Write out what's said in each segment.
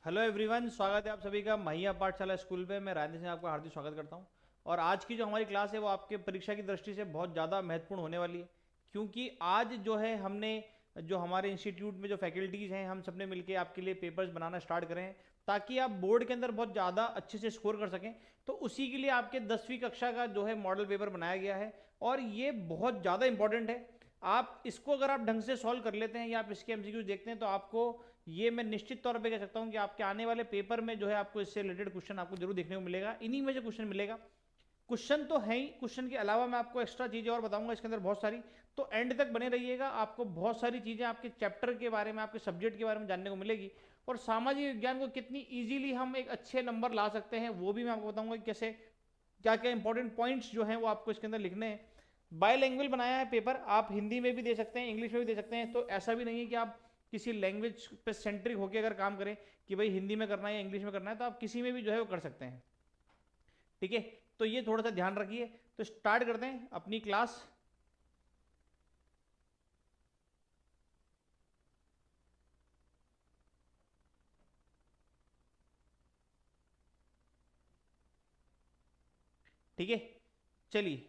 Hello everyone, स्वागत है आप सभी का महिया पाठशाला स्कूल पे। मैं राजेंद्र सिंह आपका हार्दिक स्वागत करता हूं। और आज की जो हमारी क्लास है वो आपके परीक्षा की दृष्टि से बहुत ज़्यादा महत्वपूर्ण होने वाली है, क्योंकि आज जो है हमने जो हमारे इंस्टीट्यूट में जो फैकल्टीज़ हैं हम सब ने मिलकर आपके लिए पेपर्स बनाना स्टार्ट करें हैं, ताकि आप बोर्ड के अंदर बहुत ज़्यादा अच्छे से स्कोर कर सकें। तो उसी के लिए आपके 10वीं कक्षा का जो है मॉडल पेपर बनाया गया है, और ये बहुत ज़्यादा इंपॉर्टेंट है। आप इसको अगर आप ढंग से सॉल्व कर लेते हैं या आप इसके एमसीक्यू देखते हैं तो आपको, ये मैं निश्चित तौर पे कह सकता हूं कि आपके आने वाले पेपर में जो है आपको इससे रिलेटेड क्वेश्चन आपको जरूर देखने को मिलेगा। इन्हीं में से क्वेश्चन मिलेगा। क्वेश्चन तो है ही, क्वेश्चन के अलावा मैं आपको एक्स्ट्रा चीजें और बताऊंगा इसके अंदर बहुत सारी। तो एंड तक बने रहिएगा, आपको बहुत सारी चीजें आपके चैप्टर के बारे में, आपके सब्जेक्ट के बारे में जानने को मिलेगी। और सामाजिक विज्ञान को कितनी ईजिली हम एक अच्छे नंबर ला सकते हैं वो भी मैं आपको बताऊंगा कि कैसे, क्या क्या इंपॉर्टेंट पॉइंट्स जो हैं वो आपको इसके अंदर लिखने हैं। बायलैंग्वेज बनाया है पेपर, आप हिंदी में भी दे सकते हैं, इंग्लिश में भी दे सकते हैं। तो ऐसा भी नहीं है कि आप किसी लैंग्वेज पे सेंट्रिक होकर अगर काम करें कि भाई हिंदी में करना है या इंग्लिश में करना है, तो आप किसी में भी जो है वो कर सकते हैं। ठीक है, तो ये थोड़ा सा ध्यान रखिए। तो स्टार्ट करते हैं अपनी क्लास। ठीक है, चलिए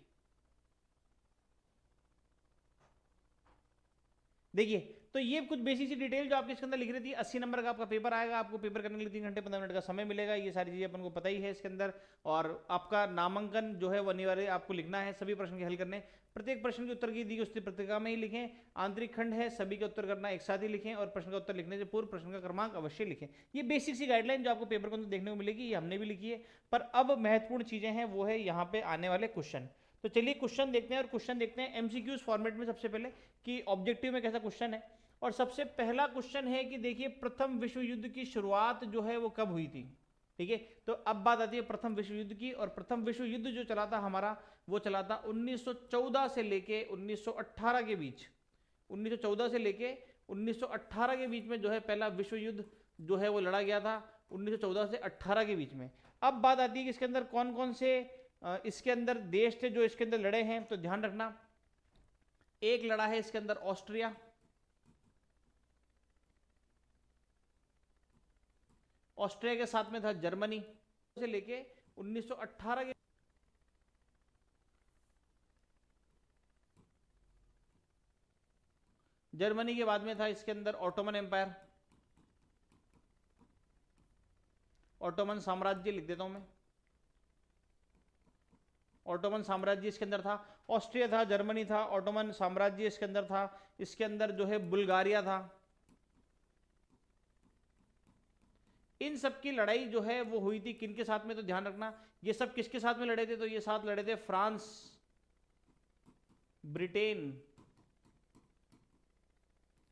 देखिए। तो ये कुछ बेसिक सी डिटेल जो आपके इसके अंदर लिख रही थी, 80 नंबर का आपका पेपर आएगा, आपको पेपर करने के लिए 3 घंटे 15 मिनट का समय मिलेगा। ये सारी चीज़ें अपन को पता ही है इसके अंदर। और आपका नामांकन जो है वो अनिवार्य आपको लिखना है, सभी प्रश्न के हल करने। प्रत्येक प्रश्न के उत्तर की दी उसकी पत्रिका में ही लिखें। आंतरिक खंड है, सभी के उत्तर करना एक साथ ही लिखें, और प्रश्न का उत्तर लिखने से पूर्व प्रश्न का क्रमांक अवश्य लिखें। ये बेसिक सी गाइडलाइन जो आपको पेपर के अंदर देखने को मिलेगी, ये हमने भी लिखी है। पर अब महत्वपूर्ण चीज़ें हैं, वो है यहाँ पे आने वाले क्वेश्चन। तो चलिए क्वेश्चन देखते हैं, और क्वेश्चन देखते हैं एमसीक्यूज फॉर्मेट में सबसे पहले, कि ऑब्जेक्टिव में कैसा क्वेश्चन है। और सबसे पहला क्वेश्चन है कि देखिए, प्रथम विश्व युद्ध की शुरुआत जो है वो कब हुई थी। ठीक है, तो अब बात आती है प्रथम विश्व युद्ध की। और प्रथम विश्व युद्ध जो चला था हमारा, वो चला था 1914 से लेके 1918 के बीच। 1914 से लेके 1918 के बीच में जो है पहला विश्व युद्ध जो है वो लड़ा गया था, 1914 से 18 के बीच में। अब बात आती है कि इसके अंदर कौन कौन से इसके अंदर देश थे जो इसके अंदर लड़े हैं। तो ध्यान रखना, एक लड़ा है इसके अंदर ऑस्ट्रिया, ऑस्ट्रिया के साथ में था जर्मनी, से लेके 1918 के। जर्मनी के बाद में था इसके अंदर ऑटोमन एम्पायर, ऑटोमन साम्राज्य लिख देता हूं मैं। ऑटोमन साम्राज्य इसके अंदर था, ऑस्ट्रिया था, जर्मनी था, ऑटोमन साम्राज्य इसके अंदर था। इसके अंदर जो है बुल्गारिया था। इन सब की लड़ाई जो है वो हुई थी किन के साथ में, तो ध्यान रखना ये सब किसके साथ में लड़े थे। तो ये साथ लड़े थे फ्रांस, ब्रिटेन,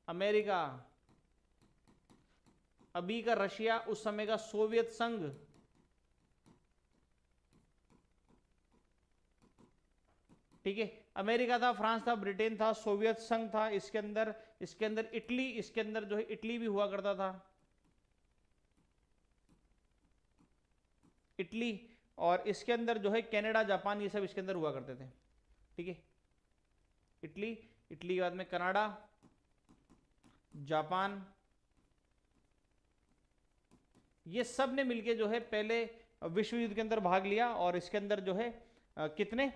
अमेरिका, अभी का रशिया, उस समय का सोवियत संघ। ठीक है, अमेरिका था, फ्रांस था, ब्रिटेन था, सोवियत संघ था इसके अंदर इटली, इसके अंदर जो है इटली भी हुआ करता था, इटली। और इसके अंदर जो है कनाडा, जापान, ये सब इसके अंदर हुआ करते थे। ठीक है, इटली, इटली के बाद में कनाडा, जापान, ये सब ने मिलके जो है पहले विश्व युद्ध के अंदर भाग लिया। और इसके अंदर जो है कितने,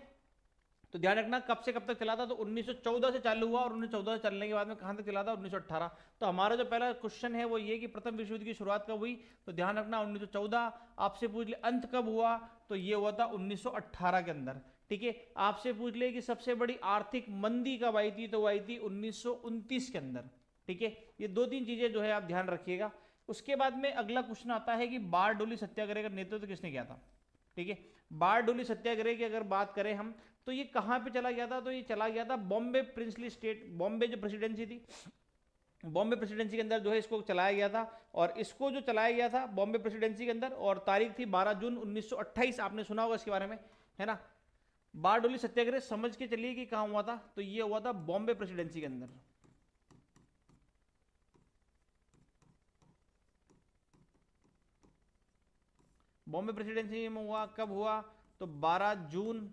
तो ध्यान रखना कब से कब तक चला था। तो 1914 से चालू हुआ, और 1914 से चलने के बाद में कहां तक चला था, 1918। तो हमारा जो पहला क्वेश्चन है वो ये कि प्रथम विश्व युद्ध की शुरुआत कब हुई। तो ध्यान रखना 1914। आपसे पूछ ले अंत कब हुआ, तो ये हुआ था 1918 के अंदर। ठीक है, आपसे पूछ ले कि सबसे बड़ी आर्थिक मंदी कब आई थी, तो वो आई थी 1929 के अंदर। ठीक है, ये दो तीन चीजें जो है आप ध्यान रखिएगा। उसके बाद में अगला क्वेश्चन आता है कि बारडोली सत्याग्रह का नेतृत्व किसने किया था। ठीक है, बारडोली सत्याग्रह की अगर बात करें हम, तो ये कहां पे चला गया था, तो ये चला गया था बॉम्बे प्रिंसली स्टेट, बॉम्बे जो प्रेसिडेंसी थी, बॉम्बे प्रेसिडेंसी के अंदर जो है इसको चलाया गया था। और इसको जो चलाया गया था बॉम्बे प्रेसिडेंसी के अंदर, और तारीख थी 12 जून 1928। आपने सुना होगा इसके बारे में, है ना। बारडोली सत्याग्रह समझ के चलिए कि कहां हुआ था, तो ये हुआ था बॉम्बे प्रेसिडेंसी के अंदर। बॉम्बे प्रेसिडेंसी में हुआ, कब हुआ, तो 12 जून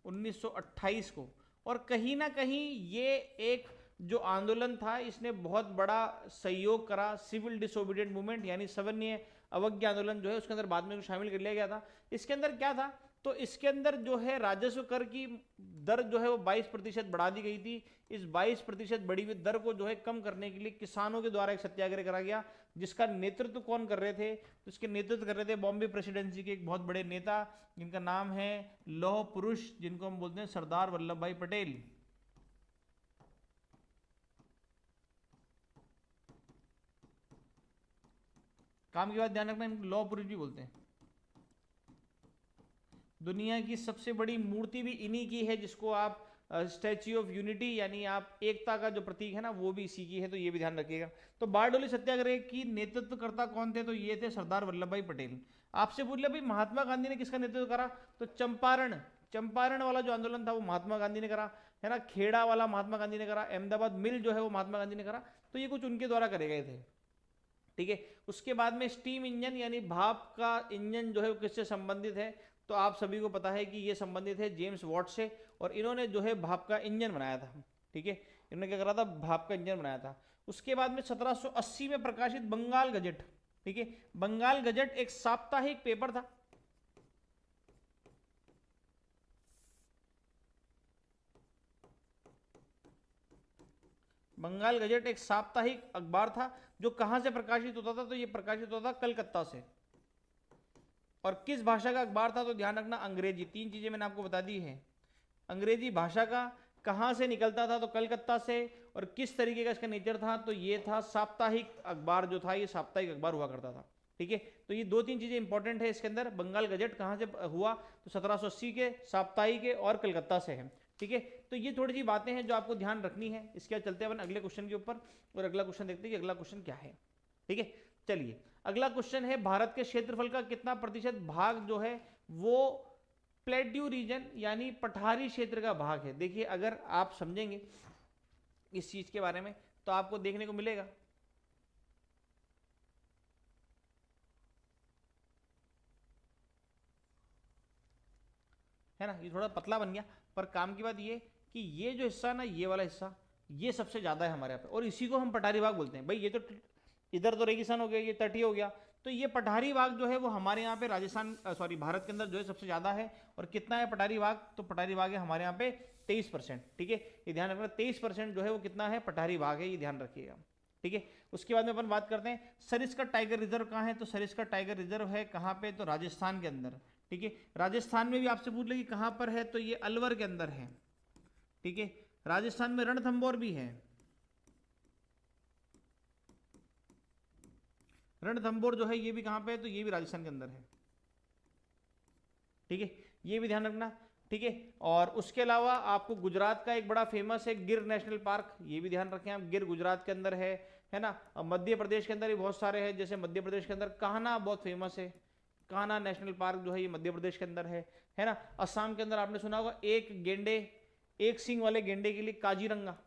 1928 को। और कहीं ना कहीं ये एक जो आंदोलन था इसने बहुत बड़ा सहयोग करा। सिविल डिसोबीडियंट मूवमेंट यानी सवर्णीय अवज्ञा आंदोलन जो है उसके अंदर बाद में शामिल कर लिया गया था। इसके अंदर क्या था, तो इसके अंदर जो है राजस्व कर की दर जो है वो 22% बढ़ा दी गई थी। इस 22% बढ़ी हुई दर को जो है कम करने के लिए किसानों के द्वारा एक सत्याग्रह करा गया, जिसका नेतृत्व कौन कर रहे थे, तो इसके नेतृत्व कर रहे थे बॉम्बे प्रेसिडेंसी के एक बहुत बड़े नेता, जिनका नाम है लौह पुरुष, जिनको हम बोलते हैं सरदार वल्लभ भाई पटेल। काम की बात ध्यान रखना, इनको लौह पुरुष भी बोलते हैं। दुनिया की सबसे बड़ी मूर्ति भी इन्हीं की है, जिसको आप स्टैच्यू ऑफ यूनिटी यानी आप एकता का जो प्रतीक है ना, वो भी इसी की है, तो ये भी ध्यान रखिएगा। तो बारडोली सत्याग्रह की नेतृत्वकर्ता कौन थे, तो ये थे सरदार वल्लभ भाई पटेल। आपसे पूछ लिया भाई महात्मा गांधी ने किसका नेतृत्व करा, तो चंपारण वाला जो आंदोलन था वो महात्मा गांधी ने करा, है ना। खेड़ा वाला महात्मा गांधी ने करा, अहमदाबाद मिल जो है वो महात्मा गांधी ने करा, तो ये कुछ उनके द्वारा करे गए थे, ठीक है। उसके बाद में स्टीम इंजन यानी भाप का इंजन जो है वो किससे संबंधित है, तो आप सभी को पता है कि ये संबंधित है जेम्स वॉट से, और इन्होंने जो है भाप का इंजन बनाया था, ठीक है। इन्होंने क्या करा था, भाप का इंजन बनाया था। उसके बाद में 1780 में प्रकाशित बंगाल गजट, ठीक है। बंगाल गजट एक साप्ताहिक पेपर था, बंगाल गजट एक साप्ताहिक अखबार था, जो कहां से प्रकाशित होता था, तो ये प्रकाशित होता था कलकत्ता से। और किस भाषा का अखबार था, तो ध्यान रखना अंग्रेजी। तीन चीजें मैंने आपको बता दी है, अंग्रेजी भाषा का, कहां से निकलता था, तो कलकत्ता से, और किस तरीके का इसका नेचर था, तो ये था साप्ताहिक अखबार जो था, ये साप्ताहिक अखबार हुआ करता था, ठीक है। तो ये दो तीन चीजें इंपॉर्टेंट है इसके अंदर। बंगाल गजट कहां से हुआ, तो 1780 के, साप्ताहिक के, और कलकत्ता से है, ठीक है। तो ये थोड़ी सी बातें हैं जो आपको ध्यान रखनी है। इसके बाद चलते हैं अपन अगले क्वेश्चन के ऊपर, और अगला क्वेश्चन देखते हैं कि अगला क्वेश्चन क्या है, ठीक है। चलिए अगला क्वेश्चन है, भारत के क्षेत्रफल का कितना प्रतिशत भाग जो है वो प्लेट्यू रीजन यानी पठारी क्षेत्र का भाग है। देखिए अगर आप समझेंगे इस चीज के बारे में तो आपको देखने को मिलेगा, है ना, ये थोड़ा पतला बन गया, पर काम की बात ये कि ये जो हिस्सा ना, ये वाला हिस्सा, ये सबसे ज्यादा है हमारे यहाँ पे, और इसी को हम पठारी भाग बोलते हैं। भाई ये तो इधर तो रेगिस्तान हो गया, ये तटीय हो गया, तो ये पठारी भाग जो है वो हमारे यहाँ पे राजस्थान सॉरी भारत के अंदर जो है सबसे ज्यादा है। और कितना है पठारी भाग, तो पठारी भाग है हमारे यहाँ पे 23%, ठीक है। ये ध्यान रखना 23% जो है वो कितना है, पठारी भाग है, ये ध्यान रखिएगा, ठीक है। उसके बाद में अपन बात करते हैं सरिस्का टाइगर रिजर्व कहाँ है, तो सरिस्का टाइगर रिजर्व है कहाँ पे, तो राजस्थान के अंदर, ठीक है। राजस्थान में भी आपसे पूछ ले कि कहाँ पर है, तो ये अलवर के अंदर है, ठीक है। राजस्थान में रणथंभौर भी है, रणथंभौर जो है ये भी कहां पे है, तो ये भी राजस्थान के अंदर है, ठीक है। ये भी ध्यान रखना, ठीक है। और उसके अलावा आपको गुजरात का एक बड़ा फेमस है गिर नेशनल पार्क, ये भी ध्यान रखें आप, गिर गुजरात के अंदर है ना। मध्य प्रदेश के अंदर भी बहुत सारे हैं, जैसे मध्य प्रदेश के अंदर कान्हा बहुत फेमस है, कान्हा नेशनल पार्क जो है ये मध्य प्रदेश के अंदर है ना। असम के अंदर आपने सुना होगा एक गेंडे, एक सींग वाले गेंडे के लिए काजीरंगा,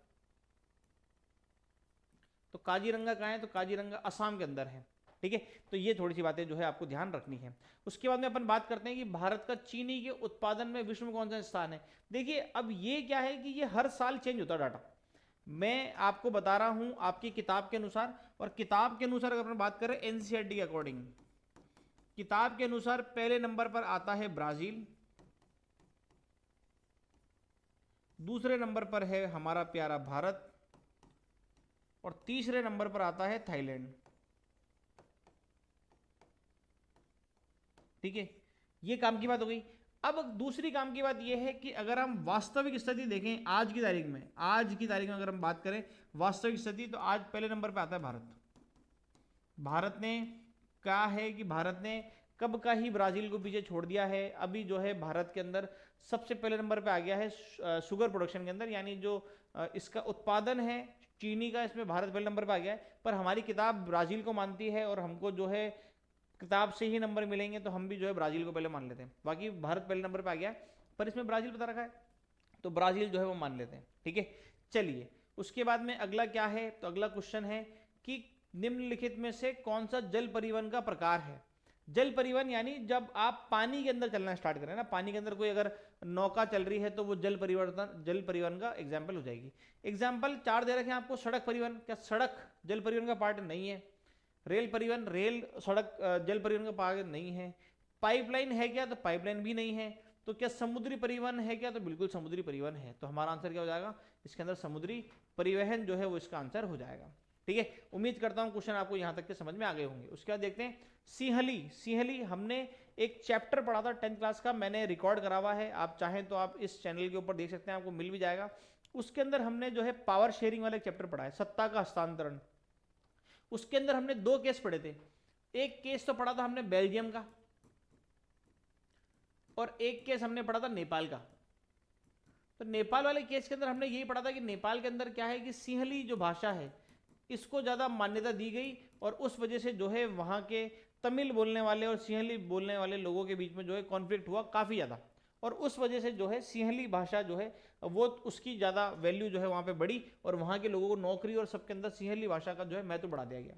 तो काजीरंगा कहाँ है, तो काजीरंगा असम के अंदर है, ठीक है। तो ये थोड़ी सी बातें जो है आपको ध्यान रखनी है। उसके बाद में अपन बात करते हैं कि भारत का चीनी के उत्पादन में विश्व में कौन सा स्थान है। देखिए अब ये क्या है कि ये हर साल चेंज होता है डाटा, मैं आपको बता रहा हूं आपकी किताब के अनुसार, और किताब के अनुसार अगर अपन बात करें एनसीईआरटी के अकॉर्डिंग, किताब के अनुसार पहले नंबर पर आता है ब्राजील, दूसरे नंबर पर है हमारा प्यारा भारत, और तीसरे नंबर पर आता है थाईलैंड, ठीक है। ये काम की बात हो गई। अब दूसरी काम की बात यह है कि अगर हम वास्तविक स्थिति देखें आज की तारीख में, आज की तारीख में अगर हम बात करें वास्तविक स्थिति, तो आज पहले नंबर पे आता है भारत। भारत ने कहा है कि भारत ने कब का ही ब्राजील को पीछे छोड़ दिया है। अभी जो है भारत के अंदर सबसे पहले नंबर पे आ गया है शुगर प्रोडक्शन के अंदर, यानी जो इसका उत्पादन है चीनी का, इसमें भारत पहले नंबर पे आ गया है। पर हमारी किताब ब्राजील को मानती है, और हमको जो है किताब से ही नंबर मिलेंगे, तो हम भी जो है ब्राजील को पहले मान लेते हैं। बाकी भारत पहले नंबर पे आ गया है, पर इसमें ब्राजील बता रखा है, तो ब्राजील जो है वो मान लेते हैं, ठीक है। चलिए उसके बाद में अगला क्या है, तो अगला क्वेश्चन है कि निम्नलिखित में से कौन सा जल परिवहन का प्रकार है। जल परिवहन यानी जब आप पानी के अंदर चलना स्टार्ट करें ना, पानी के अंदर कोई अगर नौका चल रही है तो वो जल परिवहन का एग्जाम्पल हो जाएगी। एग्जाम्पल 4 दे रखे हैं आपको। सड़क परिवहन, क्या सड़क जल परिवहन का पार्ट नहीं है? रेल परिवहन, रेल सड़क जल परिवहन का पार्ट नहीं है। पाइपलाइन है क्या? तो पाइपलाइन भी नहीं है। तो क्या समुद्री परिवहन है क्या? तो बिल्कुल समुद्री परिवहन है। तो हमारा आंसर क्या हो जाएगा इसके अंदर? समुद्री परिवहन जो है वो इसका आंसर हो जाएगा। ठीक है, उम्मीद करता हूं क्वेश्चन आपको यहां तक के समझ में आ गए होंगे। उसके बाद देखते हैं सिंहली। सिंहली हमने एक चैप्टर पढ़ा था 10th क्लास का, मैंने रिकॉर्ड करा हुआ है, आप चाहें तो आप इस चैनल के ऊपर देख सकते हैं, आपको मिल भी जाएगा। उसके अंदर हमने जो है पावर शेयरिंग वाला चैप्टर पढ़ा है, सत्ता का हस्तांतरण। उसके अंदर हमने 2 केस पढ़े थे। एक केस तो पढ़ा था हमने बेल्जियम का, और एक केस हमने पढ़ा था नेपाल का। तो नेपाल वाले केस के अंदर हमने यही पढ़ा था कि नेपाल के अंदर क्या है कि सिंहली जो भाषा है इसको ज़्यादा मान्यता दी गई, और उस वजह से जो है वहाँ के तमिल बोलने वाले और सिंहली बोलने वाले लोगों के बीच में जो है कॉन्फ्लिक्ट हुआ काफ़ी ज़्यादा, और उस वजह से जो है सिंहली भाषा जो है वो उसकी ज़्यादा वैल्यू जो है वहाँ पे बढ़ी, और वहाँ के लोगों को नौकरी और सबके अंदर सिंहली भाषा का जो है महत्व बढ़ा दिया गया।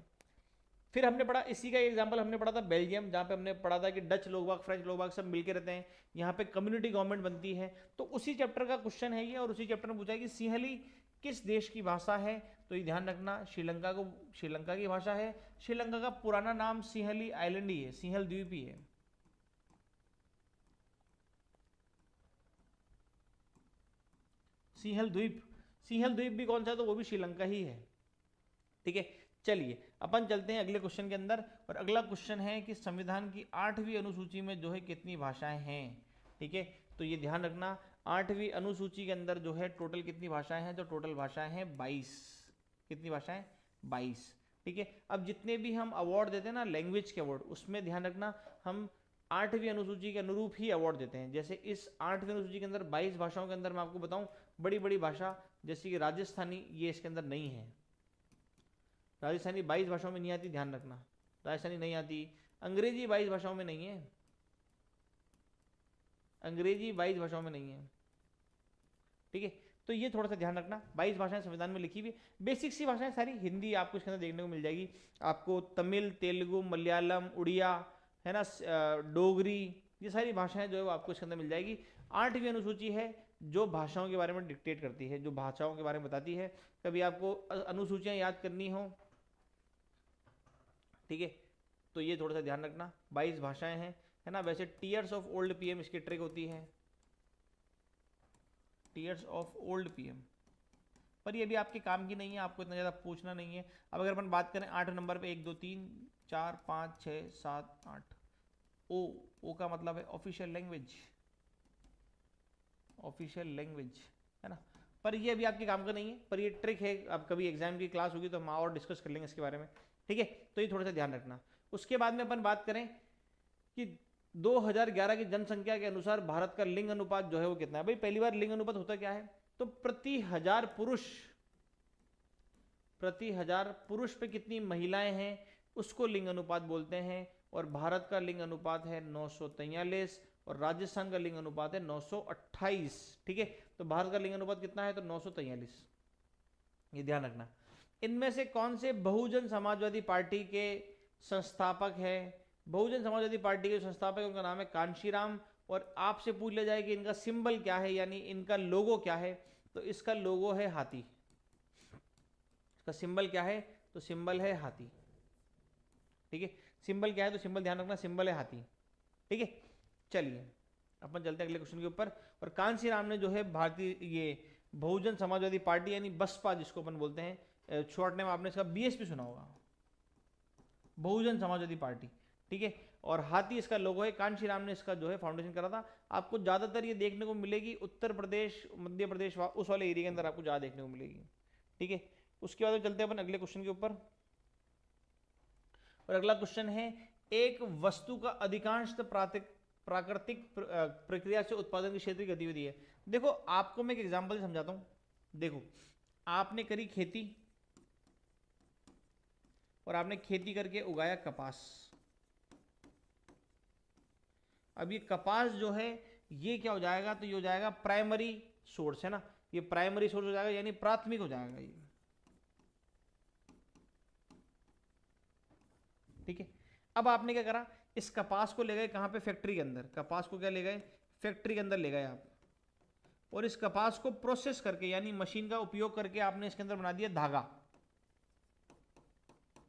फिर हमने पढ़ा इसी का एग्जाम्पल हमने पढ़ा था बेल्जियम, जहाँ पे हमने पढ़ा था कि डच लोग बाग, फ्रेंच लोग बाग सब मिलकर रहते हैं, यहाँ पे कम्युनिटी गवर्नमेंट बनती है। तो उसी चैप्टर का क्वेश्चन है ये, और उसी चैप्टर में पूछा है कि सिंहली किस देश की भाषा है? तो ये ध्यान रखना, श्रीलंका की भाषा है। श्रीलंका का पुराना नाम सिंहली आइलैंड ही है, सिंहल द्वीप ही है। सिंहल द्वीप भी कौन सा है? तो वो भी श्रीलंका ही है। ठीक है, चलिए अपन चलते हैं अगले क्वेश्चन के अंदर, और अगला क्वेश्चन है कि संविधान की 8वीं अनुसूची में जो है कितनी भाषाएं हैं? ठीक है, तो ये ध्यान रखना, 8वीं अनुसूची के अंदर जो है टोटल कितनी भाषाएं हैं? तो टोटल भाषाएं हैं 22। कितनी भाषाएं? 22। ठीक है, अब जितने भी हम अवार्ड देते हैं ना लैंग्वेज के अवार्ड, उसमें ध्यान रखना हम 8वीं अनुसूची के अनुरूप ही अवार्ड देते हैं। जैसे इस 8वीं अनुसूची के अंदर 22 भाषाओं के अंदर मैं आपको बताऊं, बड़ी बड़ी भाषा जैसे कि राजस्थानी, ये इसके अंदर नहीं है। राजस्थानी 22 भाषाओं में नहीं आती, ध्यान रखना, राजस्थानी नहीं आती। अंग्रेजी 22 भाषाओं में नहीं है, अंग्रेजी 22 भाषाओं में नहीं है। ठीक है, तो ये थोड़ा सा ध्यान रखना, 22 भाषाएं संविधान में लिखी हुई। बेसिक सी भाषाएं सारी, हिंदी आपको इसके अंदर देखने को मिल जाएगी, आपको तमिल, तेलुगु, मलयालम, उड़िया है ना, डोगरी, ये सारी भाषाएं जो है वो आपको इसके अंदर मिल जाएगी। 8वीं अनुसूची है जो भाषाओं के बारे में डिक्टेट करती है, जो भाषाओं के बारे में बताती है। कभी आपको अनुसूचियां याद करनी हो, ठीक है, तो ये थोड़ा सा ध्यान रखना, 22 भाषाएं हैं, है ना। वैसे टीयर्स ऑफ ओल्ड पीएम इसकी ट्रिक होती है, टीयर्स ऑफ ओल्ड पीएम, पर ये भी आपके काम की नहीं है, आपको इतना ज़्यादा पूछना नहीं है। अब अगर अपन बात करें 8 नंबर पे 1 2 3 4 5 6 7 8, ओ का मतलब है ऑफिशियल लैंग्वेज, ऑफिशियल लैंग्वेज, है ना। पर ये अभी आपके काम का नहीं है, पर ये ट्रिक है, अब कभी एग्जाम की क्लास होगी तो हम और डिस्कस कर लेंगे इसके बारे में। ठीक है, तो ये थोड़ा सा ध्यान रखना। उसके बाद में अपन बात करें कि 2011 की जनसंख्या के अनुसार भारत का लिंग अनुपात जो है वो कितना है। भाई पहली बार लिंग अनुपात होता क्या है? तो प्रति हजार पुरुष पे कितनी महिलाएं हैं उसको लिंग अनुपात बोलते हैं। और भारत का लिंग अनुपात है 943, और राजस्थान का लिंग अनुपात है 928। ठीक है, तो भारत का लिंग अनुपात कितना है? तो 943, ये ध्यान रखना। इनमें से कौन से बहुजन समाजवादी पार्टी के संस्थापक है? बहुजन समाजवादी पार्टी के संस्थापक, उनका नाम है कांशीराम। और आपसे पूछ लिया जाए कि इनका सिंबल क्या है, यानी इनका लोगो क्या है, तो इसका लोगो है हाथी। इसका सिंबल क्या है? तो सिंबल है हाथी। ठीक है, सिंबल क्या है? तो सिंबल ध्यान रखना, सिंबल है हाथी। ठीक है, चलिए अपन चलते हैं अगले क्वेश्चन के ऊपर। और कांशीराम ने जो है भारतीय ये बहुजन समाजवादी पार्टी यानी बसपा जिसको अपन बोलते हैं, शॉर्ट नेम आपने इसका बीएसपी सुना होगा, बहुजन समाजवादी पार्टी। ठीक है, और हाथी इसका लोगो है। कांशीराम ने इसका जो है फाउंडेशन करा था। आपको ज्यादातर ये देखने को मिलेगी उत्तर प्रदेश, मध्य प्रदेश, उस वाले एरिया के अंदर आपको ज्यादा देखने को मिलेगी। ठीक है, उसके बाद चलते हैं अपन अगले क्वेश्चन के ऊपर। और अगला क्वेश्चन है, एक वस्तु का अधिकांश प्राकृतिक प्रक्रिया से उत्पादन की क्षेत्र की गतिविधि है। देखो आपको मैं एक एग्जांपल से समझाता हूं। देखो आपने करी खेती, और आपने खेती करके उगाया कपास। अब ये कपास जो है ये क्या हो जाएगा? तो ये हो जाएगा प्राइमरी सोर्स, है ना, ये प्राइमरी सोर्स हो जाएगा, यानी प्राथमिक हो जाएगा ये। ठीक है, अब आपने क्या करा? इस कपास को ले गए कहाँ पे, फैक्ट्री के अंदर। कपास को क्या ले गए, फैक्ट्री के अंदर ले गए आप, और इस कपास को प्रोसेस करके यानी मशीन का उपयोग करके आपने इसके अंदर बना दिया धागा।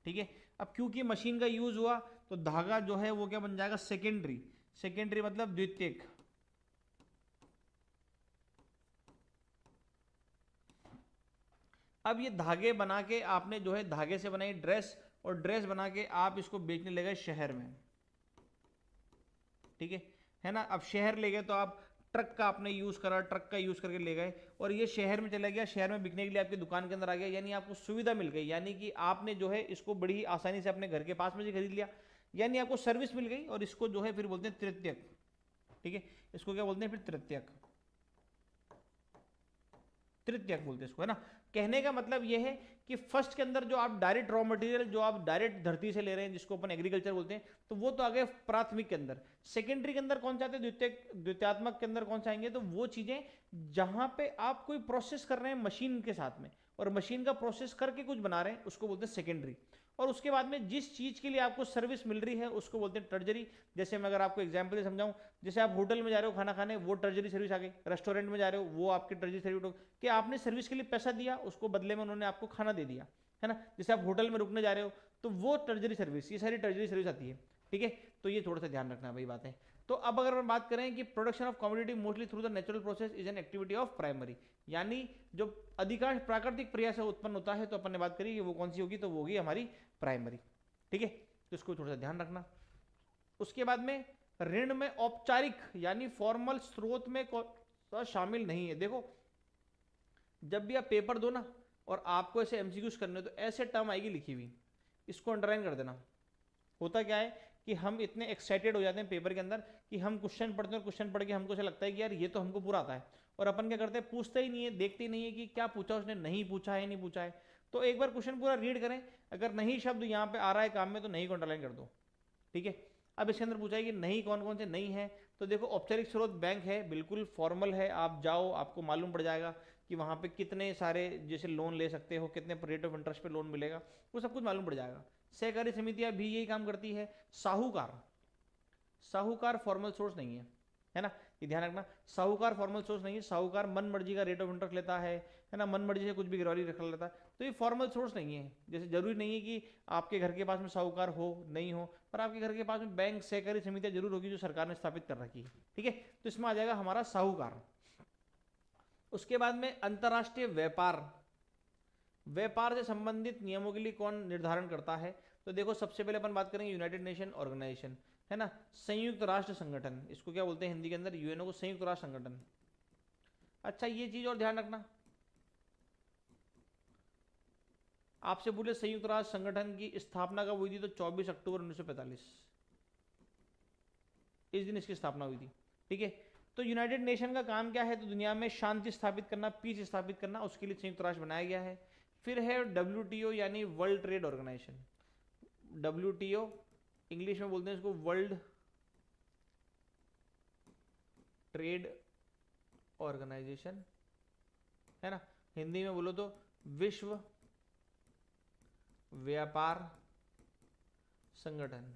ठीक है, अब क्योंकि मशीन का यूज हुआ तो धागा जो है वो क्या बन जाएगा, सेकेंडरी। सेकेंडरी मतलब द्वितीयक। अब ये धागे बना के आपने जो है धागे से बनाई ड्रेस, और ड्रेस बना के आप इसको बेचने ले गए शहर में। ठीक है ना। अब शहर ले गए तो आप ट्रक का आपने यूज करा, ट्रक का यूज करके ले गए, और ये शहर में चला गया, शहर में बिकने के लिए आपकी दुकान के अंदर आ गया, यानी आपको सुविधा मिल गई, यानी कि आपने जो है इसको बड़ी ही आसानी से अपने घर के पास में से खरीद लिया, यानी आपको सर्विस मिल गई। और इसको जो है फिर बोलते हैं तृतीयक। ठीक है, इसको क्या बोलते हैं फिर, तृतीयक। तृतीयक बोलते हैं इसको, है ना। कहने का मतलब यह है कि फर्स्ट के अंदर जो आप डायरेक्ट रॉ मटेरियल जो आप डायरेक्ट धरती से ले रहे हैं, जिसको अपन एग्रीकल्चर बोलते हैं, तो वो तो आ गए प्राथमिक के अंदर। सेकेंडरी के अंदर कौन सा आते हैं, द्वितीयात्मक के अंदर कौन सा आएंगे, तो वो चीजें जहां पे आप कोई प्रोसेस कर रहे हैं मशीन के साथ में, और मशीन का प्रोसेस करके कुछ बना रहे हैं, उसको बोलते हैं सेकेंडरी। और उसके बाद में जिस चीज के लिए आपको सर्विस मिल रही है उसको बोलते हैं टर्जरी। जैसे मैं अगर आपको एग्जांपल से समझाऊं, जैसे आप होटल में जा रहे हो खाना खाने, वो टर्जरी सर्विस आ गई। रेस्टोरेंट में जा रहे हो, वो आपकी टर्जरी सर्विस कि आपने सर्विस के लिए पैसा दिया, उसको बदले में उन्होंने आपको खाना दे दिया, है ना। जैसे आप होटल में रुकने जा रहे हो तो वो टर्जरी सर्विस, ये सारी टर्जरी सर्विस आती है। ठीक है, तो ये थोड़ा सा ध्यान रखना है भाई बातें। तो अब अगर हम बात करें कि production of commodity mostly through the natural process is an activity of primary, यानी जो अधिकांश प्राकृतिक प्रक्रिया से उत्पन्न होता है, तो अपन ने बात करी कि वो कौन सी होगी, तो वो होगी हमारी प्राइमरी। ठीक है, तो इसको थोड़ा सा ध्यान रखना। उसके बाद में ऋण में औपचारिक यानी फॉर्मल स्रोत में शामिल नहीं है। देखो जब भी आप पेपर दो ना और आपको ऐसे एमसीक्यूज करने हो, तो ऐसे टर्म आएगी लिखी हुई, इसको अंडरलाइन कर देना। होता क्या है कि हम इतने एक्साइटेड हो जाते हैं पेपर के अंदर कि हम क्वेश्चन पढ़ते हैं, और क्वेश्चन पढ़ के हमको ऐसा लगता है कि यार ये तो हमको पूरा आता है, और अपन क्या करते हैं, पूछते ही नहीं है, देखते ही नहीं है कि क्या पूछा उसने, नहीं पूछा है नहीं पूछा है। तो एक बार क्वेश्चन पूरा रीड करें, अगर नहीं शब्द यहाँ पे आ रहा है काम में तो नहीं को अंडरलाइन कर दो। ठीक है, अब इसके अंदर पूछा है कि नहीं कौन कौन से नहीं है, तो देखो औपचारिक स्रोत बैंक है, बिल्कुल फॉर्मल है, आप जाओ आपको मालूम पड़ जाएगा कि वहाँ पे कितने सारे जैसे लोन ले सकते हो, कितने रेट ऑफ इंटरेस्ट पे लोन मिलेगा, वो सब कुछ मालूम पड़ जाएगा। सहकारी समितियां भी यही काम करती है। साहूकार, साहूकार फॉर्मल सोर्स नहीं है ना, ये ध्यान रखना। साहूकार फॉर्मल सोर्स नहीं है, साहूकार मन मर्जी का रेट ऑफ इंटरेस्ट लेता है ना, मन मर्जी से कुछ भी गिरवी रख लेता है, तो ये फॉर्मल सोर्स नहीं है। जैसे जरूरी नहीं है कि आपके घर के पास में साहूकार हो नहीं हो, पर आपके घर के पास में बैंक सहकारी समितियां जरूर होगी जो सरकार ने स्थापित कर रखी है। ठीक है, तो इसमें आ जाएगा हमारा साहूकार। उसके बाद में अंतरराष्ट्रीय व्यापार, व्यापार से संबंधित नियमों के लिए कौन निर्धारण करता है, तो देखो सबसे पहले अपन बात करेंगे यूनाइटेड नेशन ऑर्गेनाइजेशन, है ना, संयुक्त राष्ट्र संगठन, इसको क्या बोलते हैं हिंदी के अंदर, यूएनओ को संयुक्त राष्ट्र संगठन। अच्छा ये चीज और ध्यान रखना, आपसे बोले संयुक्त राष्ट्र संगठन की स्थापना कब हुई थी, तो 24 अक्टूबर 1945, इस दिन इसकी स्थापना हुई थी। ठीक है, तो यूनाइटेड नेशन का काम क्या है, तो दुनिया में शांति स्थापित करना, पीस स्थापित करना, उसके लिए संयुक्त राष्ट्र बनाया गया है। फिर है डब्ल्यूटीओ यानी world trade organisation, WTO English में बोलते हैं इसको वर्ल्ड ट्रेड ऑर्गेनाइजेशन, है ना, हिंदी में बोलो तो विश्व व्यापार संगठन,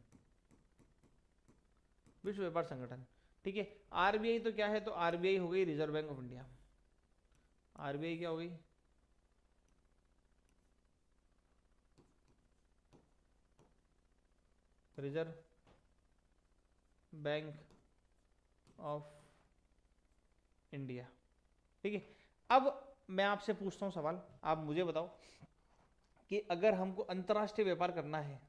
विश्व व्यापार संगठन। ठीक है, आरबीआई तो क्या है, तो आरबीआई हो गई reserve bank of India. RBI क्या हो गई, रिजर्व बैंक ऑफ इंडिया। ठीक है, अब मैं आपसे पूछता हूं सवाल, आप मुझे बताओ कि अगर हमको अंतर्राष्ट्रीय व्यापार करना है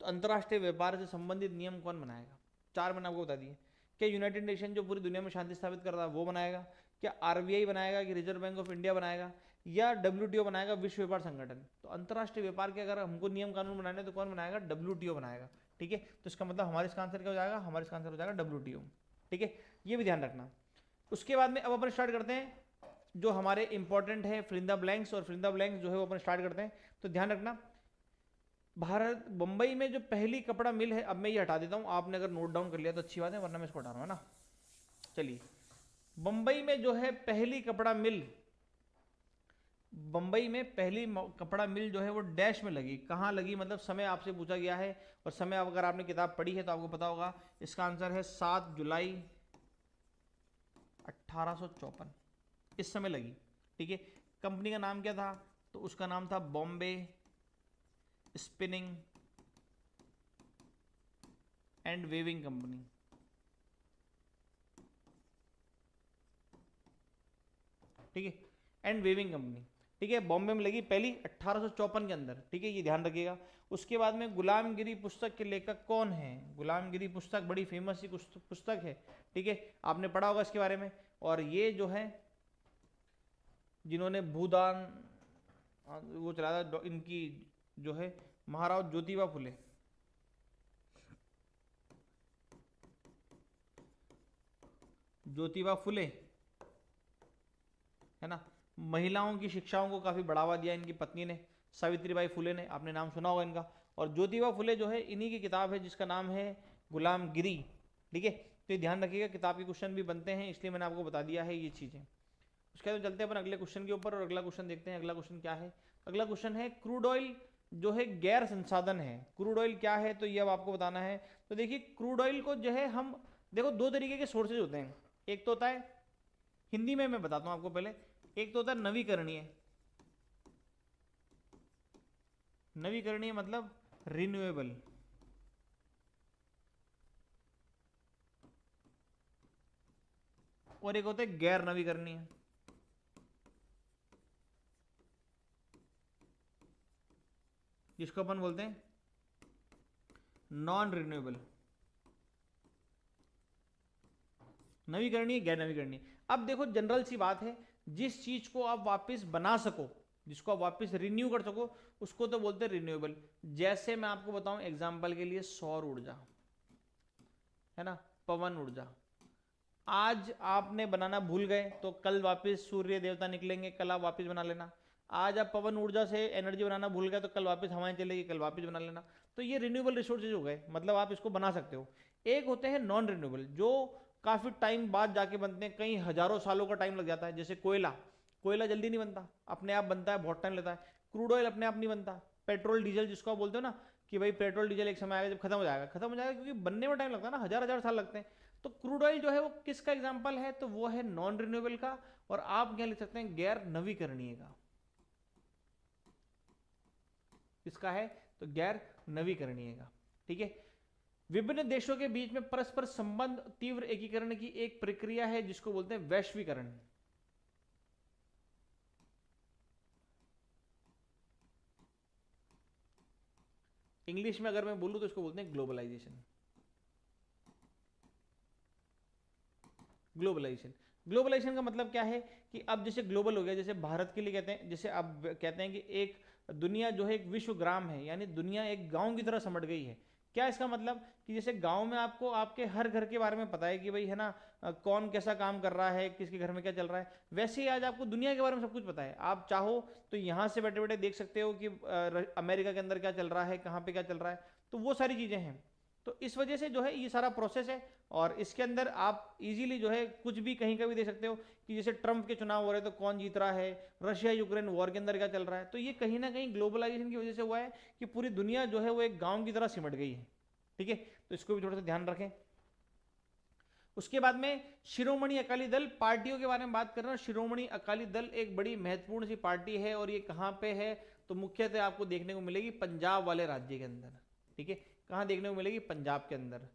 तो अंतर्राष्ट्रीय व्यापार से संबंधित नियम कौन बनाएगा। चार मैंने आपको बता दिए। क्या यूनाइटेड नेशन जो पूरी दुनिया में शांति स्थापित कर रहा है वो बनाएगा, क्या आरबीआई बनाएगा, कि रिजर्व बैंक ऑफ इंडिया बनाएगा, या डब्ल्यूटीओ बनाएगा, विश्व व्यापार संगठन। तो अंतर्राष्ट्रीय व्यापार के अगर हमको नियम कानून बनाने तो कौन बनाएगा, डब्ल्यूटीओ बनाएगा। ठीक है, तो इसका मतलब हमारे इसका आंसर क्या हो जाएगा, हमारे इसका आंसर हो जाएगा डब्ल्यूटीओ। ठीक है, ये भी ध्यान रखना। उसके बाद में अब अपन स्टार्ट करते हैं जो हमारे इंपॉर्टेंट है फिल इन द ब्लैंक्स, और फिल इन द ब्लैंक्स जो है वो अपन स्टार्ट करते हैं। तो ध्यान रखना, भारत बंबई में जो पहली कपड़ा मिल है, अब मैं ये हटा देता हूं, आपने अगर नोट डाउन कर लिया तो अच्छी बात है, वरना मैं इसको हटा रहा हूं, है ना। चलिए, बंबई में जो है पहली कपड़ा मिल बम्बई में पहली कपड़ा मिल जो है वो डैश में लगी, कहाँ लगी, मतलब समय आपसे पूछा गया है, और समय अगर आपने किताब पढ़ी है तो आपको पता होगा। इसका आंसर है 7 जुलाई 1854, इस समय लगी। ठीक है, कंपनी का नाम क्या था? तो उसका नाम था Bombay spinning and weaving company. ठीक है, एंड वेविंग कंपनी। ठीक है, बॉम्बे में लगी पहली 1854 के अंदर। ठीक है, ये ध्यान रखिएगा। उसके बाद में गुलामगिरी पुस्तक के लेखक कौन है? गुलामगिरी पुस्तक बड़ी फेमस ही पुस्तक है। ठीक है, आपने पढ़ा होगा इसके बारे में। और ये जो है जिन्होंने भूदान वो चलाया था, इनकी जो है महाराज ज्योतिबा फुले। ज्योतिबा फुले है ना, महिलाओं की शिक्षाओं को काफ़ी बढ़ावा दिया इनकी पत्नी ने, सावित्रीबाई फुले ने, आपने नाम सुना होगा इनका। और ज्योतिबा फुले जो है इन्हीं की किताब है जिसका नाम है गुलामगिरी। ठीक है, तो ये ध्यान रखिएगा, किताब के क्वेश्चन भी बनते हैं, इसलिए मैंने आपको बता दिया है ये चीज़ें। उसके बाद चलते हैं अपन अगले क्वेश्चन के ऊपर, और अगला क्वेश्चन देखते हैं। अगला क्वेश्चन क्या है? अगला क्वेश्चन है क्रूड ऑयल जो है गैर संसाधन है। क्रूड ऑयल क्या है, तो ये अब आपको बताना है। तो देखिए, क्रूड ऑयल को जो है हम देखो दो तरीके के सोर्सेज होते हैं। एक तो होता है, हिंदी में मैं बताता हूँ आपको पहले, एक तो होता है नवीकरणीय। नवीकरणीय मतलब रिन्यूएबल, और एक होता है गैर नवीकरणीय, जिसको अपन बोलते हैं नॉन रिन्यूएबल। नवीकरणीय, गैर नवीकरणीय। अब देखो जनरल सी बात है, जिस चीज को आप वापस बना सको, जिसको आप वापस रिन्यू कर सको, उसको तो बोलते हैं रिन्यूएबल। जैसे मैं आपको बताऊं एग्जांपल के लिए, सौर ऊर्जा है ना, पवन ऊर्जा। आज आपने बनाना भूल गए तो कल वापस सूर्य देवता निकलेंगे, कल आप वापस बना लेना। आज आप पवन ऊर्जा से एनर्जी बनाना भूल गए तो कल वापस हवाएं चलेगी, कल वापस बना लेना। तो ये रिन्यूएबल रिसोर्सेज हो गए, मतलब आप इसको बना सकते हो। एक होते हैं नॉन रिन्यूएबल, जो काफी टाइम बाद जाके बनते हैं, कई हजारों सालों का टाइम लग जाता है। जैसे कोयला, कोयला जल्दी नहीं बनता, अपने आप बनता है, बहुत टाइम लेता है। क्रूड ऑयल अपने आप नहीं बनता। पेट्रोल डीजल जिसको आप बोलते हो ना, कि भाई पेट्रोल डीजल एक समय आएगा जब खत्म हो जाएगा, खत्म हो जाएगा, क्योंकि बनने में टाइम लगता है ना, हजार हजार साल लगते हैं। तो क्रूड ऑयल जो है वो किसका एग्जाम्पल है? तो वो है नॉन रिन्यूएबल का, और आप क्या लिख सकते हैं? गैर नवीकरणीय का। किसका है? तो गैर नवीकरणीय का। ठीक है, विभिन्न देशों के बीच में परस्पर संबंध तीव्र एकीकरण की एक प्रक्रिया है जिसको बोलते हैं वैश्वीकरण। इंग्लिश में अगर मैं बोलूं तो इसको बोलते हैं ग्लोबलाइजेशन। ग्लोबलाइजेशन, ग्लोबलाइजेशन का मतलब क्या है कि अब जैसे ग्लोबल हो गया, जैसे भारत के लिए कहते हैं, जैसे अब कहते हैं कि एक दुनिया जो है एक विश्वग्राम है, यानी दुनिया एक गांव की तरह समझ गई है। क्या इसका मतलब? कि जैसे गांव में आपको आपके हर घर के बारे में पता है कि भाई है ना, कौन कैसा काम कर रहा है, किसके घर में क्या चल रहा है, वैसे ही आज आपको दुनिया के बारे में सब कुछ पता है। आप चाहो तो यहाँ से बैठे बैठे देख सकते हो कि अमेरिका के अंदर क्या चल रहा है, कहाँ पे क्या चल रहा है। तो वो सारी चीज़ें हैं। तो इस वजह से जो है ये सारा प्रोसेस है, और इसके अंदर आप इजीली जो है कुछ भी कहीं का भी देख सकते हो कि जैसे ट्रंप के चुनाव हो रहे हैं तो कौन जीत रहा है, रशिया यूक्रेन वॉर के अंदर क्या चल रहा है। तो ये कहीं ना कहीं ग्लोबलाइजेशन की वजह से हुआ है कि पूरी दुनिया जो है वो एक गांव की तरह सिमट गई है। ठीक है, तो इसको भी थोड़ा सा ध्यान रखें। उसके बाद में शिरोमणि अकाली दल पार्टियों के बारे में बात कर रहे हैं। शिरोमणि अकाली दल एक बड़ी महत्वपूर्ण सी पार्टी है, और ये कहाँ पे है? तो मुख्यतः आपको देखने को मिलेगी पंजाब वाले राज्य के अंदर। ठीक है, कहाँ देखने को मिलेगी? पंजाब के अंदर।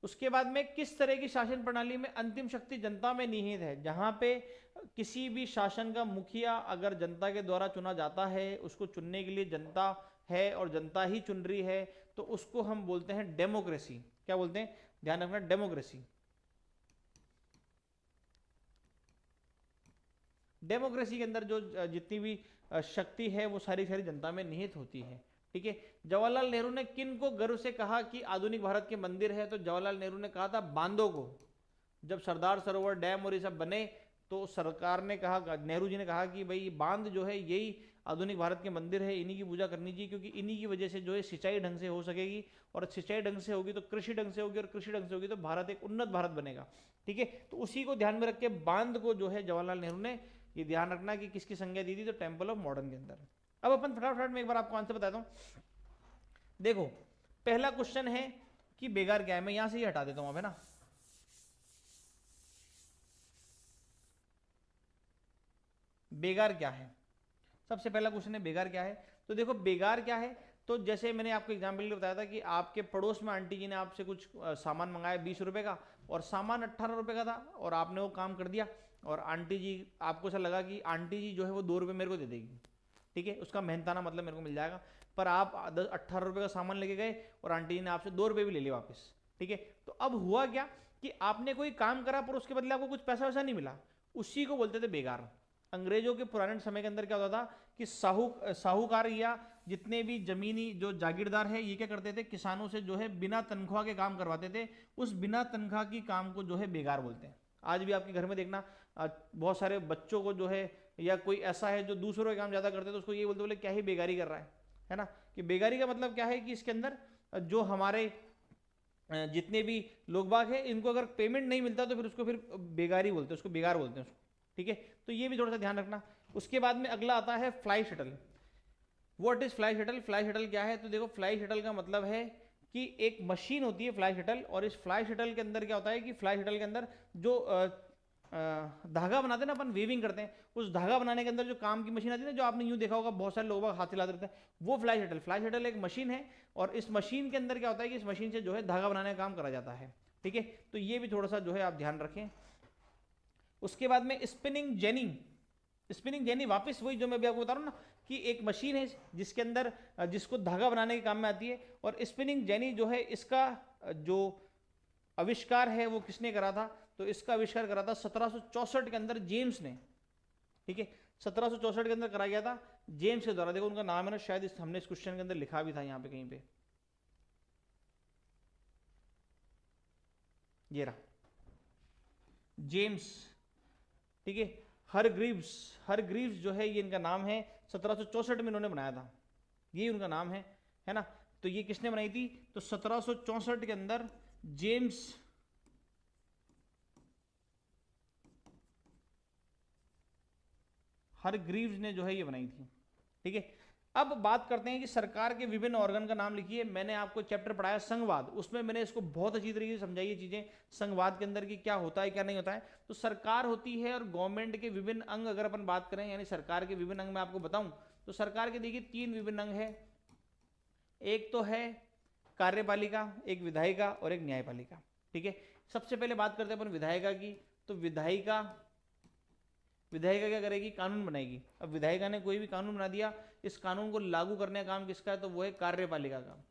उसके बाद में किस तरह की शासन प्रणाली में अंतिम शक्ति जनता में निहित है? जहां पे किसी भी शासन का मुखिया अगर जनता के द्वारा चुना जाता है, उसको चुनने के लिए जनता है और जनता ही चुन रही है, तो उसको हम बोलते हैं डेमोक्रेसी। क्या बोलते हैं? ध्यान रखना, डेमोक्रेसी। डेमोक्रेसी के अंदर जो जितनी भी शक्ति है वो सारी सारी जनता में निहित होती है। ठीक है, जवाहरलाल नेहरू ने किन को गर्व से कहा कि आधुनिक भारत के मंदिर है? तो जवाहरलाल नेहरू ने कहा था बांदों को। जब सरदार सरोवर डैम और ये सब बने तो सरकार ने कहा, नेहरू जी ने कहा कि भाई बांध जो है यही आधुनिक भारत के मंदिर है, इन्हीं की पूजा करनी चाहिए, क्योंकि इन्हीं की वजह से जो है सिंचाई ढंग से हो सकेगी, और सिंचाई ढंग से होगी तो कृषि ढंग से होगी, और कृषि ढंग से होगी तो भारत एक उन्नत भारत बनेगा। ठीक है, तो उसी को ध्यान में रख के बांध को जो है जवाहरलाल नेहरू ने ये ध्यान रखना कि किसकी संज्ञा दी थी, तो टेम्पल ऑफ मॉडर्न के अंदर। अब अपन फटाफट में एक बार आपको आंसर बताता हूँ। देखो पहला क्वेश्चन है कि बेगार क्या है, मैं यहां से ही हटा देता हूं अब, है ना। बेगार क्या है, सबसे पहला क्वेश्चन है बेगार क्या है। तो देखो बेगार क्या है, तो जैसे मैंने आपको एग्जाम्पल के लिए बताया था कि आपके पड़ोस में आंटी जी ने आपसे कुछ सामान मंगाया 20 रुपए का, और सामान 18 रुपए का था, और आपने वो काम कर दिया, और आंटी जी, आपको ऐसा लगा कि आंटी जी जो है वो 2 रुपये मेरे को दे देगी, ठीक है, उसका मेहनताना मतलब मेरे को मिल जाएगा। पर आप 18 रुपये का सामान लेके गए और आंटी जी ने आपसे 2 रुपये भी ले लिए वापस, ठीक है। तो अब हुआ क्या कि आपने कोई काम करा पर उसके बदले आपको कुछ पैसा वैसा नहीं मिला, उसी को बोलते थे बेगार। अंग्रेजों के पुराने समय के अंदर क्या होता था कि साहूकार या जितने भी जमीनी जो जागीरदार है ये क्या करते थे, किसानों से जो है बिना तनख्वाह के काम करवाते थे। उस बिना तनख्वाह की काम को जो है बेगार बोलते हैं। आज भी आपके घर में देखना बहुत सारे बच्चों को जो है, या कोई ऐसा है जो दूसरों के काम ज्यादा करते हैं, तो उसको ये बोलते बोले क्या ही बेगारी कर रहा है ना। कि बेगारी का मतलब क्या है कि इसके अंदर जो हमारे जितने भी लोग बाग हैं, इनको अगर पेमेंट नहीं मिलता तो फिर उसको फिर बेगारी बोलते हैं, उसको बेगार बोलते हैं उसको, ठीक है। तो ये भी थोड़ा सा ध्यान रखना। उसके बाद में अगला आता है fly shuttle. What is fly shuttle? Fly shuttle क्या है? तो देखो फ्लाई शटल का मतलब है कि एक मशीन होती है फ्लाई शटल, और इस फ्लाई शटल के अंदर क्या होता है कि फ्लाई शटल के अंदर जो धागा बनाते हैं ना अपन, वीविंग करते हैं, उस धागा बनाने के अंदर जो काम की मशीन आती है ना, जो आपने यूं देखा होगा बहुत सारे लोग हाथ चलाते रहते हैं, वो फ्लाई शटल। फ्लाई शटल एक मशीन है, और इस मशीन के अंदर क्या होता है कि इस मशीन से जो है धागा बनाने का काम करा जाता है, ठीक है। तो ये भी थोड़ा सा जो है आप ध्यान रखें। उसके बाद में स्पिनिंग जेनी। स्पिनिंग जेनी वापस वही जो मैं अभी आपको बता रहा हूँ ना, कि एक मशीन है जिसके अंदर जिसको धागा बनाने के काम में आती है। और स्पिनिंग जेनी जो है, इसका जो आविष्कार है वो किसने करा था? तो इसका आविष्कार करा था 1764 के अंदर जेम्स ने, ठीक है। 1764 के अंदर कराया गया था जेम्स के द्वारा। देखो उनका नाम है ना, शायद हमने इस क्वेश्चन के अंदर लिखा भी था यहाँ पे कहीं पे, ये रहा जेम्स, ठीक है। हर ग्रीव्स जो है ये इनका नाम है, 1764 में इन्होंने बनाया था, ये उनका नाम है ना। तो ये किसने बनाई थी? तो 1764 के अंदर जेम्स हर ग्रीव्स ने जो है ये बनाई थी, ठीक है। अब बात करते हैं कि सरकार के विभिन्न ऑर्गन का नाम लिखिए। मैंने आपको चैप्टर पढ़ाया संघवाद, उसमें मैंने इसको बहुत अच्छी तरीके से समझाई ये चीजें, संघवाद के अंदर की क्या होता है क्या नहीं होता है। तो सरकार होती है, और गवर्नमेंट के विभिन्न अंग अगर अपन बात करें, यानी सरकार के विभिन्न अंग में आपको बताऊं तो सरकार के देखिए 3 विभिन्न अंग है। एक तो है कार्यपालिका, एक विधायिका और एक न्यायपालिका, ठीक है। सबसे पहले बात करते हैं अपन विधायिका की। तो विधायिका क्या करेगी? कानून बनाएगी। अब विधायिका ने कोई भी कानून बना दिया, इस कानून को लागू करने का काम किसका है? तो वो है कार्यपालिका का।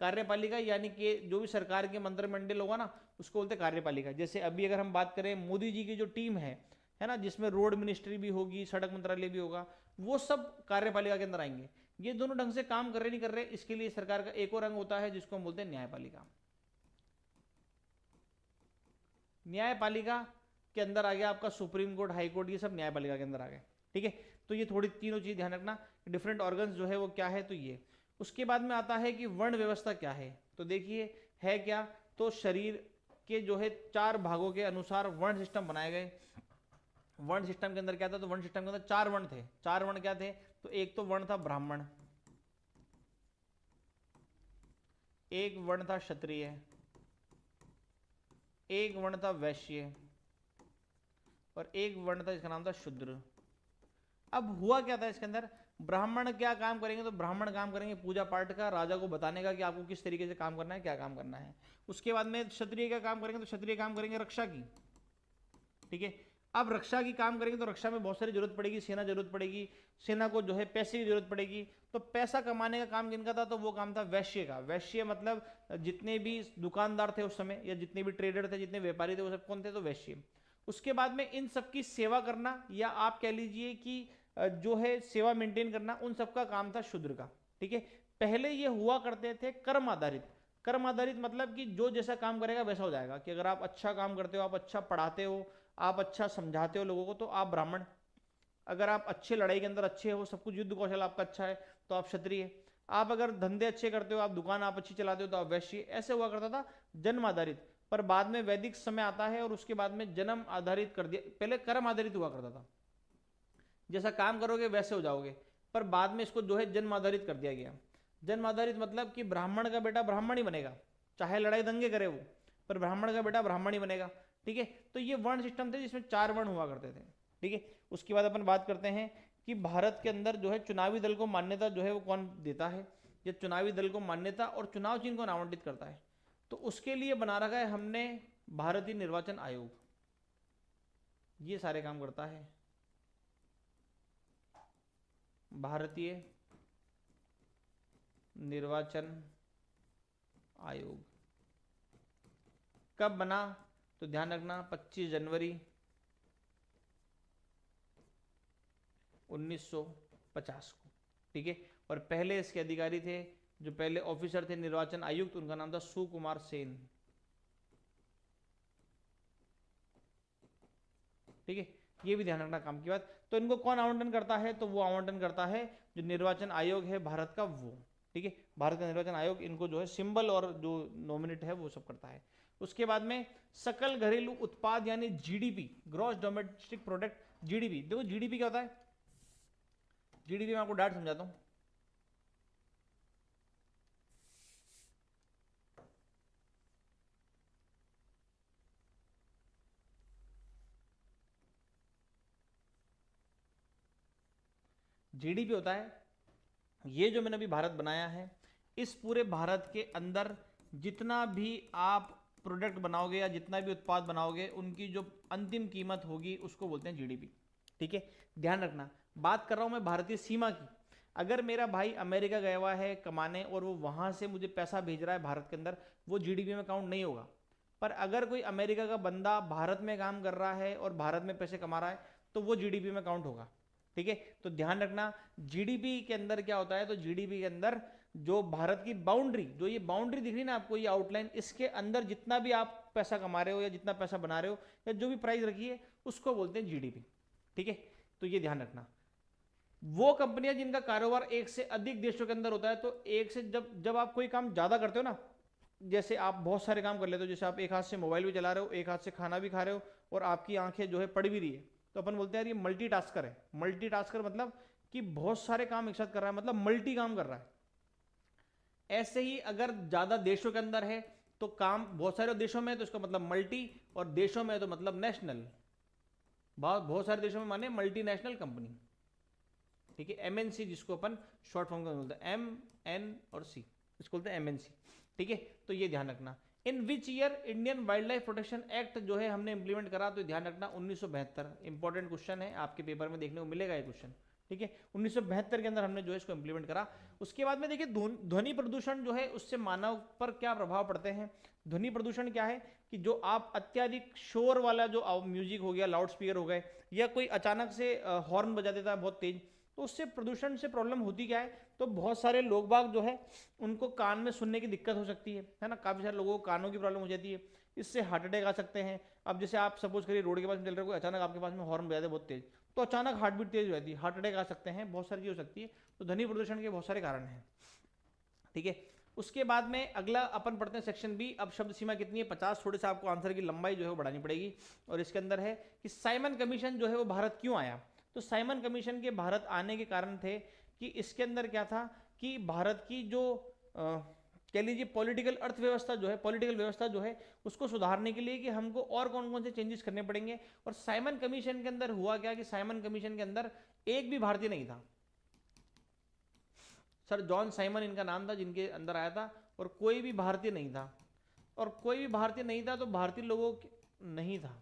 कार्यपालिका यानी कि जो भी सरकार के मंत्रिमंडल होगा ना, उसको बोलते हैं कार्यपालिका। जैसे अभी अगर हम बात करें मोदी जी की जो टीम है ना, जिसमें रोड मिनिस्ट्री भी होगी, सड़क मंत्रालय भी होगा, वो सब कार्यपालिका के अंदर आएंगे। ये दोनों ढंग से काम कर रहे नहीं कर रहे, इसके लिए सरकार का एक और अंग होता है जिसको हम बोलते हैं न्यायपालिका। न्यायपालिका के अंदर आ गया आपका सुप्रीम कोर्ट, हाई कोर्ट, ये सब न्यायपालिका के अंदर आ गए, ठीक है। तो ये थोड़ी तीनों चीज ध्यान रखना, डिफरेंट ऑर्गन्स जो है वो क्या है, तो ये। उसके बाद में आता है कि वर्ण व्यवस्था क्या है। तो देखिए है क्या, तो शरीर के जो है 4 भागों के अनुसार वर्ण सिस्टम बनाए गए। वर्ण सिस्टम के अंदर क्या था? तो वर्ण सिस्टम के अंदर 4 वर्ण थे। 4 वर्ण क्या थे? तो एक तो वर्ण था ब्राह्मण, एक वर्ण था क्षत्रिय, एक वर्ण था वैश्य, और एक वर्ण था जिसका नाम था शूद्र। अब हुआ क्या था इसके अंदर? ब्राह्मण क्या काम करेंगे? तो ब्राह्मण काम करेंगे पूजा पाठ का, राजा को बताने का कि आपको किस तरीके से काम करना है, क्या काम करना है। उसके बाद में क्षत्रिय का काम करेंगे, तो क्षत्रिय काम करेंगे रक्षा की, ठीक है। अब रक्षा की काम करेंगे तो रक्षा में बहुत सारी जरूरत पड़ेगी, सेना जरूरत पड़ेगी, सेना को जो है पैसे की जरूरत पड़ेगी। तो पैसा कमाने का काम किनका था? तो वो काम था वैश्य का। वैश्य मतलब जितने भी दुकानदार थे उस समय, या जितने भी ट्रेडर थे, जितने व्यापारी थे, वो सब कौन थे? तो वैश्य। उसके बाद में इन सबकी सेवा करना, या आप कह लीजिए कि जो है सेवा मेंटेन करना, उन सबका काम था शूद्र का, ठीक है। पहले ये हुआ करते थे कर्म आधारित। कर्म आधारित मतलब कि जो जैसा काम करेगा वैसा हो जाएगा, कि अगर आप अच्छा काम करते हो, आप अच्छा पढ़ाते हो, आप अच्छा समझाते हो लोगों को, तो आप ब्राह्मण। अगर आप अच्छे लड़ाई के अंदर अच्छे हो, सब कुछ युद्ध कौशल आपका अच्छा है, तो आप क्षत्रिय। आप अगर धंधे अच्छे करते हो, आप दुकान आप अच्छी चलाते हो, तो आप वैश्य। ऐसे हुआ करता था जन्म आधारित। पर बाद में वैदिक समय आता है और उसके बाद में जन्म आधारित कर दिया, पहले कर्म आधारित हुआ करता था। जैसा काम करोगे वैसे हो जाओगे। पर बाद में इसको जो है जन्म आधारित कर दिया गया। जन्म आधारित मतलब कि ब्राह्मण का बेटा ब्राह्मण ही बनेगा, चाहे लड़ाई दंगे करे वो, पर ब्राह्मण का बेटा ब्राह्मण ही बनेगा। ठीक है, तो ये वर्ण सिस्टम थे जिसमें 4 वर्ण हुआ करते थे। ठीक है, उसके बाद अपन बात करते हैं कि भारत के अंदर जो है चुनावी दल को मान्यता जो है वो कौन देता है, ये चुनावी दल को मान्यता और चुनाव चिन्ह को आवंटित करता है। तो उसके लिए बना रखा है हमने भारतीय निर्वाचन आयोग, ये सारे काम करता है भारतीय निर्वाचन आयोग। कब बना, तो ध्यान रखना 25 जनवरी 1950 को। ठीक है, और पहले इसके अधिकारी थे, जो पहले ऑफिसर थे निर्वाचन आयुक्त, उनका नाम था सुकुमार सेन। ठीक है, ये भी ध्यान रखना काम की बात। तो इनको कौन आवंटन करता है, तो वो आवंटन करता है जो निर्वाचन आयोग है भारत का वो। ठीक है, भारत का निर्वाचन आयोग इनको जो है सिंबल और जो नॉमिनेट है वो सब करता है। उसके बाद में सकल घरेलू उत्पाद यानी GDP, gross domestic product, GDP. देखो जीडीपी क्या होता है, जीडीपी में आपको डायरेक्ट समझाता हूं। जीडीपी होता है, ये जो मैंने अभी भारत बनाया है, इस पूरे भारत के अंदर जितना भी आप प्रोडक्ट बनाओगे या जितना भी उत्पाद बनाओगे, उनकी जो अंतिम कीमत होगी उसको बोलते हैं जीडीपी। ठीक है, ध्यान रखना, बात कर रहा हूं मैं भारतीय सीमा की। अगर मेरा भाई अमेरिका गया हुआ है कमाने और वो वहां से मुझे पैसा भेज रहा है भारत के अंदर, वो जीडीपी में काउंट नहीं होगा। पर अगर कोई अमेरिका का बंदा भारत में काम कर रहा है और भारत में पैसे कमा रहा है, तो वो जीडीपी में काउंट होगा। ठीक है, तो ध्यान रखना जीडीपी के अंदर क्या होता है, तो जीडीपी के अंदर जो भारत की बाउंड्री, जो ये बाउंड्री दिख रही ना आपको, ये आउटलाइन, इसके अंदर जितना भी आप पैसा कमा रहे हो या जितना पैसा बना रहे हो या जो भी प्राइस रखी है, उसको बोलते हैं जीडीपी। ठीक है, तो ये ध्यान रखना। वो कंपनियां जिनका कारोबार एक से अधिक देशों के अंदर होता है, तो एक से जब जब आप कोई काम ज्यादा करते हो ना, जैसे आप बहुत सारे काम कर लेते हो, जैसे आप एक हाथ से मोबाइल भी चला रहे हो, एक हाथ से खाना भी खा रहे हो और आपकी आंखें जो है पड़ भी रही है, तो अपन बोलते हैं यार ये मल्टीटास्कर है। मल्टीटास्कर मतलब कि बहुत सारे काम एक साथ कर रहा है, मतलब मल्टी काम कर रहा है। ऐसे ही अगर ज्यादा देशों के अंदर है तो काम बहुत सारे देशों में है, तो इसका मतलब मल्टी, और देशों में है तो मतलब नेशनल। बहुत बहुत सारे देशों में माने मल्टीनेशनल कंपनी। ठीक है, एमएनसी जिसको अपन शॉर्ट फॉर्म का बोलते हैं, एम एन और सी, इसको बोलते हैं एमएनसी। ठीक है, तो ये ध्यान रखना। In which year Indian wildlife protection act जो है हमने इंप्लीमेंट करा, तो ध्यान रखना 1972। इंपॉर्टेंट क्वेश्चन है, आपके पेपर में देखने को मिलेगा ये क्वेश्चन। ठीक है, 1972 के अंदर हमने जो है इसको इंप्लीमेंट करा। उसके बाद में देखिए ध्वनि प्रदूषण जो है उससे मानव पर क्या प्रभाव पड़ते हैं। ध्वनि प्रदूषण क्या है कि जो आप अत्यधिक शोर वाला जो म्यूजिक हो गया, लाउड स्पीकर हो गए, या कोई अचानक से हॉर्न बजा देता है बहुत तेज, तो उससे प्रदूषण से प्रॉब्लम होती क्या है, तो बहुत सारे लोग बाग जो है उनको कान में सुनने की दिक्कत हो सकती है ना, काफ़ी सारे लोगों को कानों की प्रॉब्लम हो जाती है, इससे हार्ट अटैक आ सकते हैं। अब जैसे आप सपोज करिए रोड के पास में चल रहे हो, अचानक आपके पास में हॉर्न बजा दे बहुत तेज, तो अचानक हार्ट बीट तेज हो जाती है, हार्ट अटैक आ सकते हैं, बहुत सारी चीज़ हो सकती है। तो ध्वनि प्रदूषण के बहुत सारे कारण हैं। ठीक है, उसके बाद में अगला अपन पढ़ते हैं सेक्शन बी। अब शब्द सीमा कितनी है, 50। थोड़े से आपको आंसर की लंबाई जो है वो बढ़ानी पड़ेगी। और इसके अंदर है कि साइमन कमीशन जो है वो भारत क्यों आया। तो साइमन कमीशन के भारत आने के कारण थे कि इसके अंदर क्या था कि भारत की जो कह लीजिए पॉलिटिकल अर्थव्यवस्था जो है, पॉलिटिकल व्यवस्था जो है, उसको सुधारने के लिए कि हमको और कौन कौन से चेंजेस करने पड़ेंगे। और साइमन कमीशन के अंदर हुआ क्या कि साइमन कमीशन के अंदर एक भी भारतीय नहीं था। सर जॉन साइमन इनका नाम था जिनके अंदर आया था, और कोई भी भारतीय नहीं था। और कोई भी भारतीय नहीं था तो भारतीय लोगों नहीं था।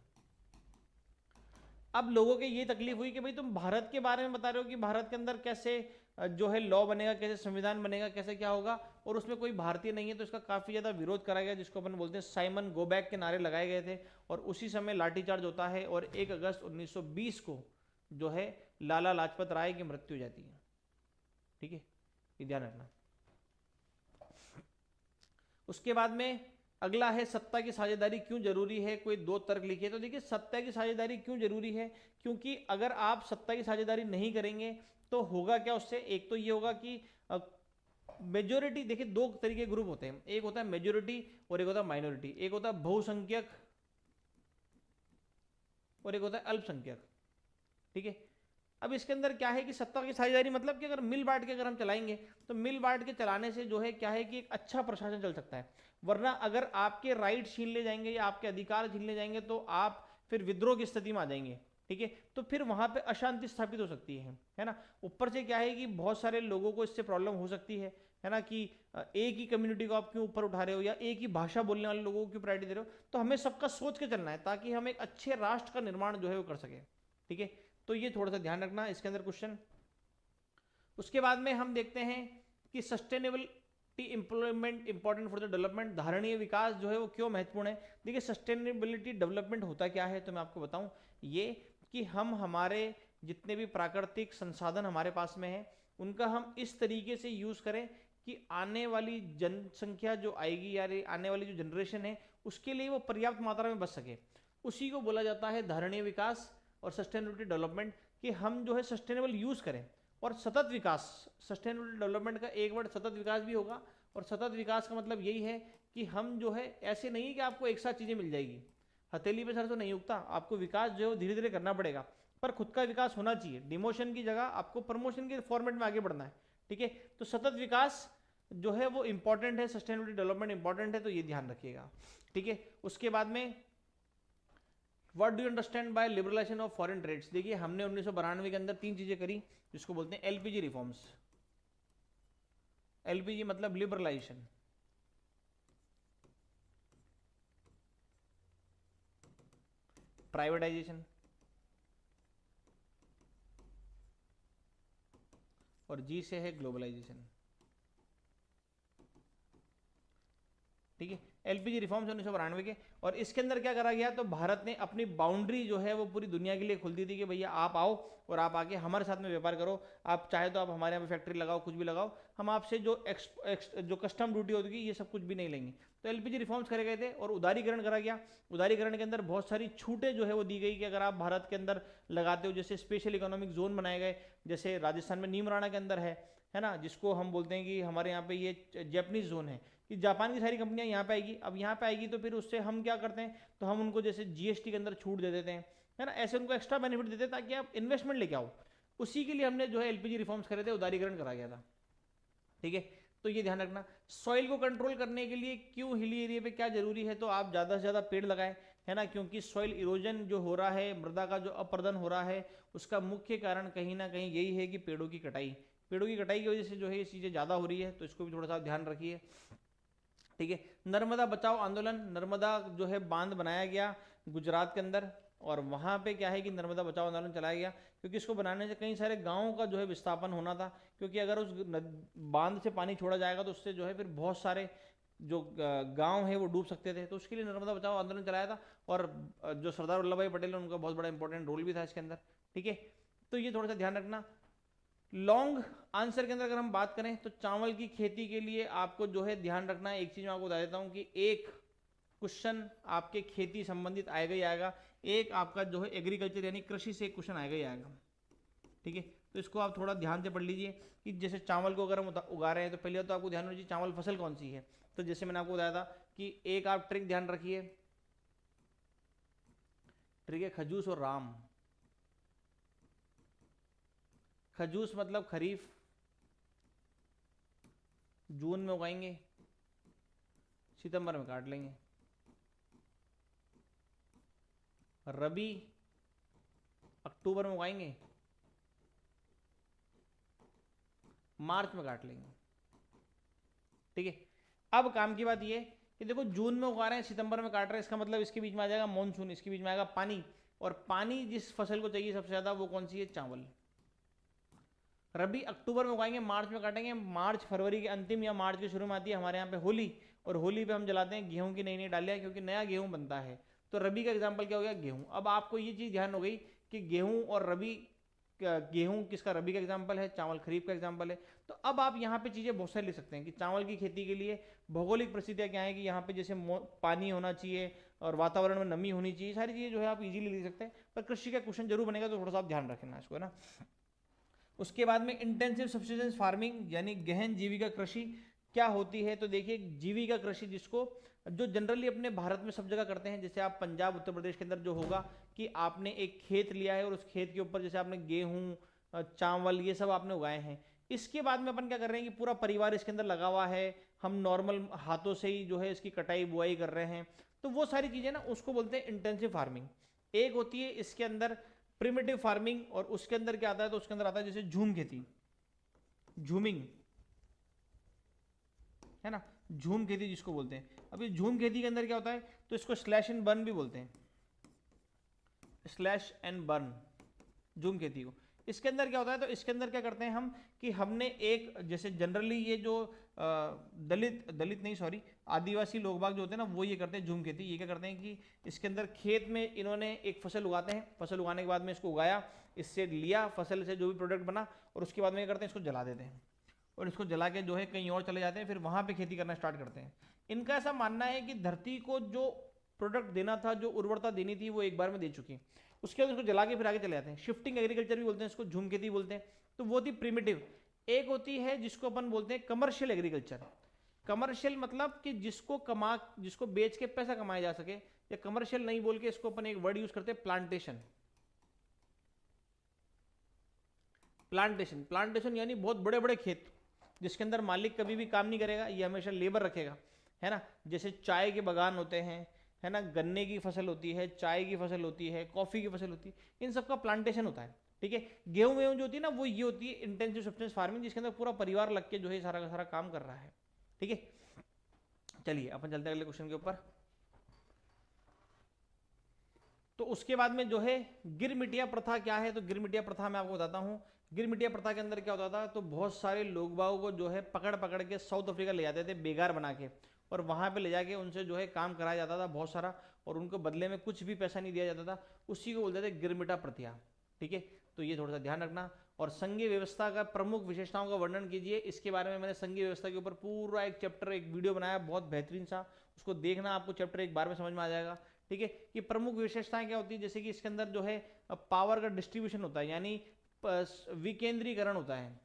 अब लोगों के ये तकलीफ हुई कि भाई तुम भारत के बारे में बता रहे हो कि भारत के अंदर कैसे जो है लॉ बनेगा, कैसे संविधान बनेगा, कैसे क्या होगा, और उसमें कोई भारतीय नहीं है, तो इसका काफ़ी ज़्यादा विरोध करा गया, जिसको अपन बोलते हैं साइमन गो बैक के नारे लगाए गए थे। और उसी समय लाठीचार्ज होता है और 1 अगस्त 1920 को जो है लाला लाजपत राय की मृत्यु हो जाती है। ठीक है, ये ध्यान रखना। उसके बाद में अगला है सत्ता की साझेदारी क्यों जरूरी है, कोई 2 तर्क लिखिए। तो देखिए सत्ता की साझेदारी क्यों जरूरी है, क्योंकि अगर आप सत्ता की साझेदारी नहीं करेंगे तो होगा क्या उससे, एक तो ये होगा कि मेजोरिटी, देखिए 2 तरीके ग्रुप होते हैं, एक होता है मेजोरिटी और एक होता है माइनॉरिटी, एक होता है बहुसंख्यक और एक होता है अल्पसंख्यक। ठीक है, अब इसके अंदर क्या है कि सत्ता की साझेदारी मतलब कि अगर मिल बांट के अगर हम चलाएंगे तो मिल बांट के चलाने से जो है क्या है कि एक अच्छा प्रशासन चल सकता है। वरना अगर आपके राइट छीन ले जाएंगे या आपके अधिकार छीन ले जाएंगे तो आप फिर विद्रोह की स्थिति में आ जाएंगे। ठीक है, तो फिर वहां पे अशांति स्थापित हो सकती है ना। ऊपर से क्या है कि बहुत सारे लोगों को इससे प्रॉब्लम हो सकती है ना, कि एक ही कम्युनिटी को आप क्यों ऊपर उठा रहे हो या एक ही भाषा बोलने वाले लोगों को क्यों प्रायोरिटी दे रहे हो। तो हमें सबका सोच के चलना है ताकि हम एक अच्छे राष्ट्र का निर्माण जो है वो कर सके। ठीक है, तो ये थोड़ा सा ध्यान रखना इसके अंदर क्वेश्चन। उसके बाद में हम देखते हैं कि sustainable employment important for the development, धारणीय विकास जो है वो क्यों महत्वपूर्ण है। देखिए सस्टेनेबिलिटी डेवलपमेंट होता क्या है, तो मैं आपको बताऊं ये कि हम हमारे जितने भी प्राकृतिक संसाधन हमारे पास में है उनका हम इस तरीके से यूज करें कि आने वाली जनसंख्या जो आएगी या आने वाली जो जनरेशन है उसके लिए वो पर्याप्त मात्रा में बच सके। उसी को बोला जाता है धारणीय विकास और सस्टेनेबिलिटी डेवलपमेंट, कि हम जो है सस्टेनेबल यूज करें और सतत विकास। सस्टेनेबल डेवलपमेंट का एक वर्ड सतत विकास भी होगा, और सतत विकास का मतलब यही है कि हम जो है ऐसे नहीं कि आपको एक साथ चीजें मिल जाएगी, हथेली पे सरसों नहीं उगता, आपको विकास जो है वो धीरे धीरे करना पड़ेगा, पर खुद का विकास होना चाहिए। डिमोशन की जगह आपको प्रमोशन के फॉर्मेट में आगे बढ़ना है। ठीक है, तो सतत विकास जो है वो इंपॉर्टेंट है, सस्टेनेबिलिटी डेवलपमेंट इंपॉर्टेंट है, तो ये ध्यान रखिएगा। ठीक है, उसके बाद में what do you understand by liberalisation of foreign trades. देखिए हमने 1992 के अंदर 3 चीजें करी जिसको बोलते हैं एलपीजी रिफॉर्म्स। एलपीजी मतलब लिबरलाइजेशन, प्राइवेटाइजेशन और जी से है ग्लोबलाइजेशन। ठीक है, एलपीजी रिफॉर्म्स 1992 के, और इसके अंदर क्या करा गया, तो भारत ने अपनी बाउंड्री जो है वो पूरी दुनिया के लिए खोल दी थी कि भैया आप आओ और आप आके हमारे साथ में व्यापार करो, आप चाहे तो आप हमारे यहाँ पे फैक्ट्री लगाओ, कुछ भी लगाओ, हम आपसे जो जो कस्टम ड्यूटी होगी ये सब कुछ भी नहीं लेंगे। तो एलपीजी रिफॉर्म्स करे गए थे और उदारीकरण करा गया। उदारीकरण के अंदर बहुत सारी छूटें जो है वो दी गई कि अगर आप भारत के अंदर लगाते हो, जैसे स्पेशल इकोनॉमिक जोन बनाए गए, जैसे राजस्थान में नीमराणा के अंदर है ना, जिसको हम बोलते हैं कि हमारे यहाँ पे ये जैपनीज जोन है, कि जापान की सारी कंपनियां यहाँ पे आएगी। अब यहाँ पे आएगी तो फिर उससे हम क्या करते हैं, तो हम उनको जैसे जीएसटी के अंदर छूट दे देते हैं, है ना, ऐसे उनको एक्स्ट्रा बेनिफिट देते हैं ताकि आप इन्वेस्टमेंट लेके आओ। उसी के लिए हमने जो है एलपीजी रिफॉर्म्स करे थे, उदारीकरण करा गया था। ठीक है, तो ये ध्यान रखना। सॉइल को कंट्रोल करने के लिए क्यों हिली एरिया पे क्या जरूरी है, तो आप ज़्यादा से ज़्यादा पेड़ लगाएं, है ना, क्योंकि सॉइल इरोजन जो हो रहा है, मृदा का जो अपर्दन हो रहा है, उसका मुख्य कारण कहीं ना कहीं यही है कि पेड़ों की कटाई। पेड़ों की कटाई की वजह से जो है ये चीज़ें ज़्यादा हो रही है, तो इसको भी थोड़ा सा ध्यान रखिए। ठीक है, नर्मदा बचाओ आंदोलन, नर्मदा जो है बांध बनाया गया गुजरात के अंदर, और वहाँ पे क्या है कि नर्मदा बचाओ आंदोलन चलाया गया, क्योंकि इसको बनाने से कई सारे गाँवों का जो है विस्थापन होना था, क्योंकि अगर उस बांध से पानी छोड़ा जाएगा तो उससे जो है फिर बहुत सारे जो गांव है वो डूब सकते थे, तो उसके लिए नर्मदा बचाओ आंदोलन चलाया था। और जो सरदार वल्लभ भाई पटेल है उनका बहुत बड़ा इंपॉर्टेंट रोल भी था इसके अंदर। ठीक है, तो ये थोड़ा सा ध्यान रखना। लॉन्ग आंसर के अंदर अगर हम बात करें तो चावल की खेती के लिए आपको जो है ध्यान रखना है, एक चीज मैं आपको बता देता हूं कि एक क्वेश्चन आपके खेती संबंधित आएगा ही आएगा, एक आपका जो है एग्रीकल्चर यानी कृषि से एक क्वेश्चन आएगा ही आएगा। ठीक है, तो इसको आप थोड़ा ध्यान से पढ़ लीजिए कि जैसे चावल को अगर हम उगा रहे हैं तो पहले तो आपको ध्यान रखिए चावल फसल कौन सी है। तो जैसे मैंने आपको बताया था कि एक आप ट्रिक ध्यान रखिए, ट्रिक है खजूस और राम। खजूस मतलब खरीफ, जून में उगाएंगे, सितंबर में काट लेंगे। रबी अक्टूबर में उगाएंगे, मार्च में काट लेंगे। ठीक है, अब काम की बात ये कि देखो जून में उगा रहे हैं, सितंबर में काट रहे हैं, इसका मतलब इसके बीच में आ जाएगा मॉनसून, इसके बीच में आएगा पानी, और पानी जिस फसल को चाहिए सबसे ज्यादा वो कौन सी है, चावल। रबी अक्टूबर में उगाएंगे, मार्च में काटेंगे। मार्च फरवरी के अंतिम या मार्च के शुरू में आती है हमारे यहाँ पे होली, और होली पे हम जलाते हैं गेहूं की नई नई डालियाँ, क्योंकि नया गेहूं बनता है। तो रबी का एग्जाम्पल क्या हो गया, गेहूं। अब आपको ये चीज ध्यान हो गई कि गेहूं और रबी, गेहूं किसका रबी का एग्जाम्पल है, चावल खरीफ का एग्जाम्पल है। तो अब आप यहाँ पे चीजें बहुत सारी लिख सकते हैं कि चावल की खेती के लिए भौगोलिक परिस्थितियाँ क्या है, कि यहाँ पे जैसे पानी होना चाहिए और वातावरण में नमी होनी चाहिए, सारी चीजें जो है आप इजीली लिख सकते हैं। पर कृषि का क्वेश्चन जरूर बनेगा, तो थोड़ा सा आप ध्यान रखना इसको, है ना। उसके बाद में इंटेंसिव सब्सिस्टेंस फार्मिंग यानी गहन जीविका कृषि क्या होती है, तो देखिए जीविका कृषि जिसको जो जनरली अपने भारत में सब जगह करते हैं, जैसे आप पंजाब उत्तर प्रदेश के अंदर जो होगा कि आपने एक खेत लिया है और उस खेत के ऊपर जैसे आपने गेहूं चावल, ये सब आपने उगाए हैं। इसके बाद में अपन क्या कर रहे हैं कि पूरा परिवार इसके अंदर लगा हुआ है, हम नॉर्मल हाथों से ही जो है इसकी कटाई बुआई कर रहे हैं, तो वो सारी चीज़ें ना उसको बोलते हैं इंटेंसिव फार्मिंग। एक होती है इसके अंदर प्रिमिटिव फार्मिंग, और उसके अंदर क्या आता है, तो उसके अंदर आता है जैसे झूम खेती, झूमिंग, है ना, झूम खेती जिसको बोलते हैं। अब ये झूम खेती के अंदर क्या होता है, तो इसको स्लैश एंड बर्न भी बोलते हैं, स्लैश एंड बर्न, झूम खेती को। इसके अंदर क्या होता है, तो इसके अंदर क्या करते हैं हम कि हमने एक, जैसे जनरली ये जो दलित नहीं सॉरी आदिवासी लोग बाग जो होते हैं ना, वो ये करते हैं झूम खेती। ये क्या करते हैं कि इसके अंदर खेत में इन्होंने एक फसल उगाते हैं, फसल उगाने के बाद में इसको उगाया, इससे लिया फसल से जो भी प्रोडक्ट बना, और उसके बाद में क्या करते हैं, इसको जला देते हैं, और इसको जला के जो है कहीं और चले जाते हैं, फिर वहाँ पे खेती करना स्टार्ट करते हैं। इनका ऐसा मानना है कि धरती को जो प्रोडक्ट देना था, जो उर्वरता देनी थी, वो एक बार में दे चुकी है। उसके बाद उसको जला के फिर आगे चले जाते हैं। शिफ्टिंग एग्रीकल्चर भी बोलते हैं इसको, झूम खेती बोलते हैं। तो वो थी प्रिमिटिव। एक होती है जिसको अपन बोलते हैं कमर्शियल एग्रीकल्चर। कमर्शियल मतलब कि जिसको बेच के पैसा कमाया जा सके, या कमर्शियल नहीं बोल के इसको अपन एक वर्ड यूज करते हैं प्लांटेशन। प्लांटेशन यानी बहुत बड़े बड़े खेत, जिसके अंदर मालिक कभी भी काम नहीं करेगा, ये हमेशा लेबर रखेगा, है ना। जैसे चाय के बागान होते हैं, है ना, गन्ने की फसल होती है, चाय की फसल होती है, कॉफी की फसल होती है, इन सब का प्लांटेशन होता है, ठीक है। गेहूं वेहूं जो होती है ना, वो ये होती है इंटेंसिव सब्सटेंस फार्मिंग, जिसके अंदर पूरा परिवार लग के जो है सारा का सारा काम कर रहा है, ठीक है। चलिए अपन चलते हैं अगले क्वेश्चन के ऊपर। तो उसके बाद में जो है गिरमिटिया प्रथा क्या है, तो गिरमिटिया प्रथा मैं आपको बताता हूँ। गिरमिटिया प्रथा के अंदर क्या होता था, तो बहुत सारे लोग बागों को जो है पकड़ पकड़ के साउथ अफ्रीका ले जाते थे बेगार बना के, और वहाँ पे ले जाके उनसे जो है काम कराया जाता था बहुत सारा, और उनको बदले में कुछ भी पैसा नहीं दिया जाता था। उसी को बोलते थे गिरमिटा प्रथा, ठीक है। तो ये थोड़ा सा ध्यान रखना। और संघीय व्यवस्था का प्रमुख विशेषताओं का वर्णन कीजिए। इसके बारे में मैंने संघीय व्यवस्था के ऊपर पूरा एक चैप्टर, एक वीडियो बनाया, बहुत बेहतरीन सा, उसको देखना, आपको चैप्टर एक बार में समझ में आ जाएगा, ठीक है। कि प्रमुख विशेषताएं क्या होती है, जैसे कि इसके अंदर जो है पावर का डिस्ट्रीब्यूशन होता है, यानी विकेंद्रीकरण होता है,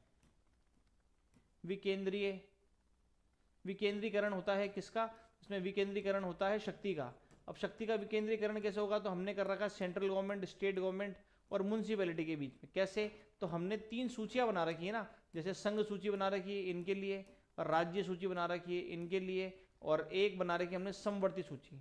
विकेंद्रीकरण होता है किसका, इसमें विकेंद्रीकरण होता है शक्ति का। अब शक्ति का विकेंद्रीकरण कैसे होगा, तो हमने कर रखा सेंट्रल गवर्नमेंट, स्टेट गवर्नमेंट और म्यूनसिपैलिटी के बीच में। कैसे, तो हमने 3 सूचियां बना रखी है ना, जैसे संघ सूची बना रखी है इनके लिए, और राज्य सूची बना रखी है इनके लिए, और एक बना रखी है हमने समवर्ती सूची,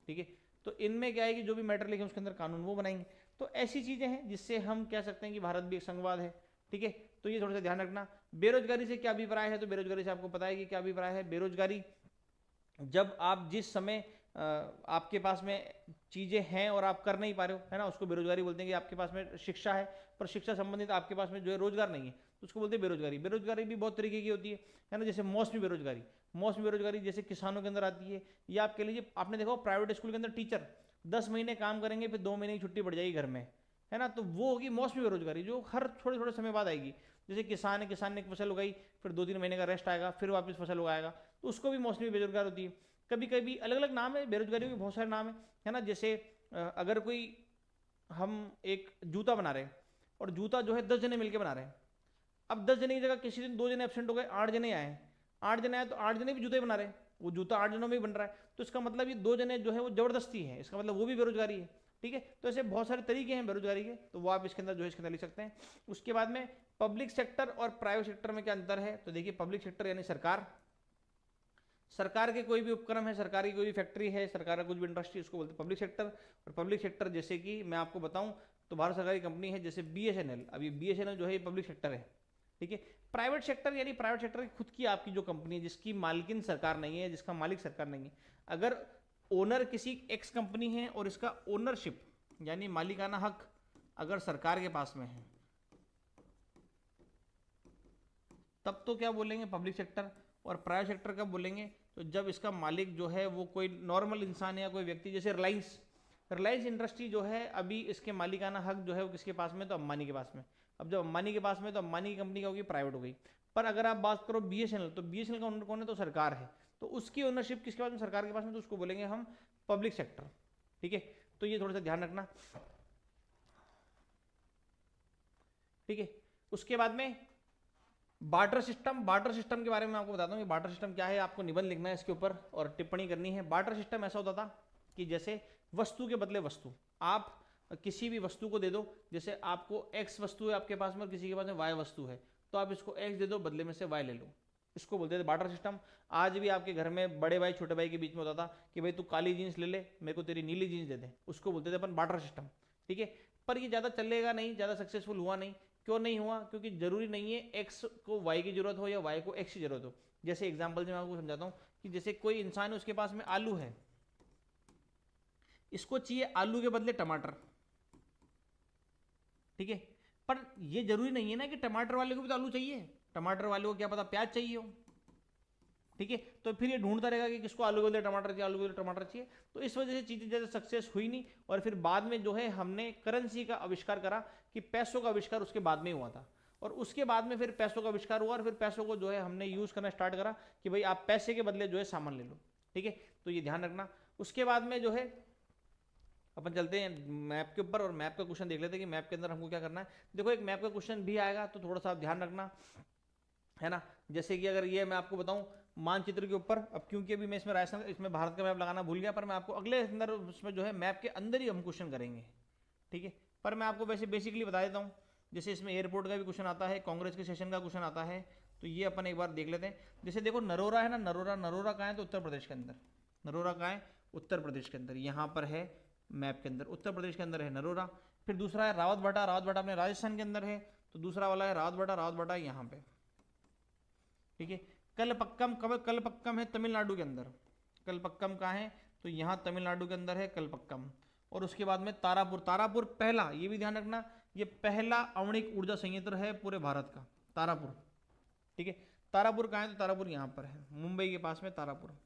ठीक है। तो इनमें क्या है कि जो भी मैटर लिखे उसके अंदर कानून वो बनाएंगे। तो ऐसी चीजें हैं जिससे हम कह सकते हैं कि भारत भी एक संघवाद है, ठीक है। तो ये थोड़ा सा ध्यान रखना। बेरोजगारी से क्या अभिप्राय है, तो बेरोजगारी से आपको पता है कि क्या अभिप्राय है। बेरोजगारी जब आप जिस समय आपके पास में चीजें हैं और आप कर नहीं पा रहे हो, है ना, उसको बेरोजगारी बोलते हैं। कि आपके पास में शिक्षा है पर शिक्षा संबंधित आपके पास में जो है रोजगार नहीं है, तो उसको बोलते हैं बेरोजगारी। बेरोजगारी भी बहुत तरीके की होती है ना, जैसे मौसमी बेरोजगारी। मौसमी बेरोजगारी जैसे किसानों के अंदर आती है, या आप कह लीजिए, आपने देखो प्राइवेट स्कूल के अंदर टीचर 10 महीने काम करेंगे, फिर 2 महीने की छुट्टी पड़ जाएगी घर में, है ना। तो वो होगी मौसमी बेरोजगारी, जो हर थोड़े थोड़े समय बाद आएगी। जैसे किसान ने एक फसल उगाई, फिर 2-3 महीने का रेस्ट आएगा, फिर वापस फसल उगाएगा, तो उसको भी मौसमी बेरोजगार होती है। कभी कभी अलग अलग नाम है बेरोजगारी के, बहुत सारे नाम है ना। जैसे अगर कोई, हम एक जूता बना रहे हैं, और जूता जो है 10 जने मिलकर बना रहे हैं। अब 10 जने की जगह किसी दिन 2 जने एब्सेंट हो गए, 8 जने आए, 8 जने आए, तो 8 जने भी जूते बना रहे हैं, वो जूता 8 जनों में ही बन रहा है। तो इसका मतलब ये 2 जने जो है वो जबरदस्ती है, इसका मतलब वो भी बेरोजगारी है, ठीक है। तो ऐसे बहुत सारे तरीके हैं बेरोजगारी के, तो वो आप इसके अंदर जो है इसके अंदर लिख सकते हैं। उसके बाद में पब्लिक सेक्टर और प्राइवेट सेक्टर में क्या अंतर है, तो देखिए पब्लिक सेक्टर यानी सरकार, सरकार के कोई भी उपक्रम है, सरकार की कोई भी फैक्ट्री है, सरकार का कुछ भी इंडस्ट्री, उसको बोलते हैं पब्लिक सेक्टर। और पब्लिक सेक्टर जैसे कि मैं आपको बताऊं, तो भारत सरकारी कंपनी है जैसे BSNL, अभी BSNL जो है ये पब्लिक सेक्टर है, ठीक है। प्राइवेट सेक्टर यानी प्राइवेट सेक्टर की खुद की आपकी जो कंपनी है, जिसकी मालकिन सरकार नहीं है, जिसका मालिक सरकार नहीं है। अगर ओनर किसी एक्स कंपनी है और इसका ओनरशिप यानी मालिकाना हक अगर सरकार के पास में है, तब तो क्या बोलेंगे पब्लिक सेक्टर। और प्राइवेट सेक्टर कब बोलेंगे, तो जब इसका मालिक जो है वो कोई नॉर्मल इंसान या कोई व्यक्ति, जैसे रिलायंस इंडस्ट्री जो है, अभी इसके मालिकाना हक जो है वो किसके पास में, तो अंबानी के पास में। अब जब अंबानी के पास में, तो अंबानी की कंपनी क्या होगी, प्राइवेट हो गई। पर अगर आप बात करो BSNL, तो BSNL का ओनर कौन है, तो सरकार है। तो उसकी ओनरशिप किसके पास में, सरकार के पास में, तो उसको बोलेंगे हम पब्लिक सेक्टर, ठीक है। तो ये थोड़ा सा ध्यान रखना, ठीक है। उसके बाद में बार्टर सिस्टम के बारे में आपको बताता हूँ कि बार्टर सिस्टम क्या है। आपको निबंध लिखना है इसके ऊपर और टिप्पणी करनी है। बार्टर सिस्टम ऐसा होता था कि जैसे वस्तु के बदले वस्तु, आप किसी भी वस्तु को दे दो, जैसे आपको x वस्तु है आपके पास में और किसी के पास में y वस्तु है, तो आप इसको x दे दो, बदले में से y ले लो। इसको बोलते थे बार्टर सिस्टम। आज भी आपके घर में बड़े भाई छोटे भाई के बीच में होता था कि भाई तू काली जीन्स ले ले, मेरे को तेरी नीली जीन्स दे दे, उसको बोलते थे अपन बार्टर सिस्टम। ठीक है, पर ये ज़्यादा चलेगा नहीं, ज़्यादा सक्सेसफुल हुआ नहीं। क्यों नहीं हुआ? क्योंकि जरूरी नहीं है एक्स को वाई की जरूरत हो या वाई को एक्स की जरूरत हो। जैसे एग्जाम्पल से मैं आपको समझाता हूँ कि जैसे कोई इंसान है, उसके पास में आलू है, इसको चाहिए आलू के बदले टमाटर। ठीक है, पर ये जरूरी नहीं है ना कि टमाटर वाले को भी तो आलू चाहिए, टमाटर वाले को क्या पता प्याज चाहिए हो। ठीक है, तो फिर ये ढूंढता रहेगा कि किसको आलू के बदले टमाटर चाहिए, आलू के बदले टमाटर चाहिए। तो इस वजह से चीजें ज़्यादा सक्सेस हुई नहीं। और फिर बाद में जो है हमने करेंसी का आविष्कार करा, कि पैसों का आविष्कार उसके बाद में हुआ था। और उसके बाद में फिर पैसों का आविष्कार हुआ और फिर पैसों को जो है हमने यूज करना स्टार्ट करा कि भाई आप पैसे के बदले जो है सामान ले लो। ठीक है, तो ये ध्यान रखना। उसके बाद में जो है अपन चलते हैं मैप के ऊपर और मैप का क्वेश्चन देख लेते हैं कि मैप के अंदर हमको क्या करना है। देखो एक मैप का क्वेश्चन भी आएगा, तो थोड़ा सा आप ध्यान रखना, है ना। जैसे कि अगर ये मैं आपको बताऊं मानचित्र के ऊपर, अब क्योंकि अभी मैं इसमें राजस्थान, इसमें भारत का मैप लगाना भूल गया, पर मैं आपको अगले अंदर उसमें जो है मैप के अंदर ही हम क्वेश्चन करेंगे। ठीक है, पर मैं आपको वैसे बेसिकली बता देता हूँ। जैसे इसमें एयरपोर्ट का भी क्वेश्चन आता है, कांग्रेस के सेशन का क्वेश्चन आता है, तो ये अपन एक बार देख लेते हैं। जैसे देखो नरोरा है ना, नरोरा कहाँ है? तो उत्तर प्रदेश के अंदर। नरोरा कहाँ है? उत्तर प्रदेश के अंदर, यहाँ पर है मैप के अंदर, उत्तर प्रदेश के अंदर है नरोरा। फिर दूसरा है रावतभाटा, रावतभाटा अपने राजस्थान के अंदर है, तो दूसरा वाला है रावतभाटा, रावतभाटा यहाँ पे। ठीक है, कलपक्कम, कलपक्कम है तमिलनाडु के अंदर। कलपक्कम कहाँ है? तो यहाँ तमिलनाडु के अंदर है कलपक्कम। और उसके बाद में तारापुर, तारापुर पहला, ये भी ध्यान रखना, ये पहला आणविक ऊर्जा संयंत्र है पूरे भारत का, तारापुर। ठीक है, तारापुर कहाँ है? तो तारापुर यहाँ पर है, मुंबई के पास में तारापुर।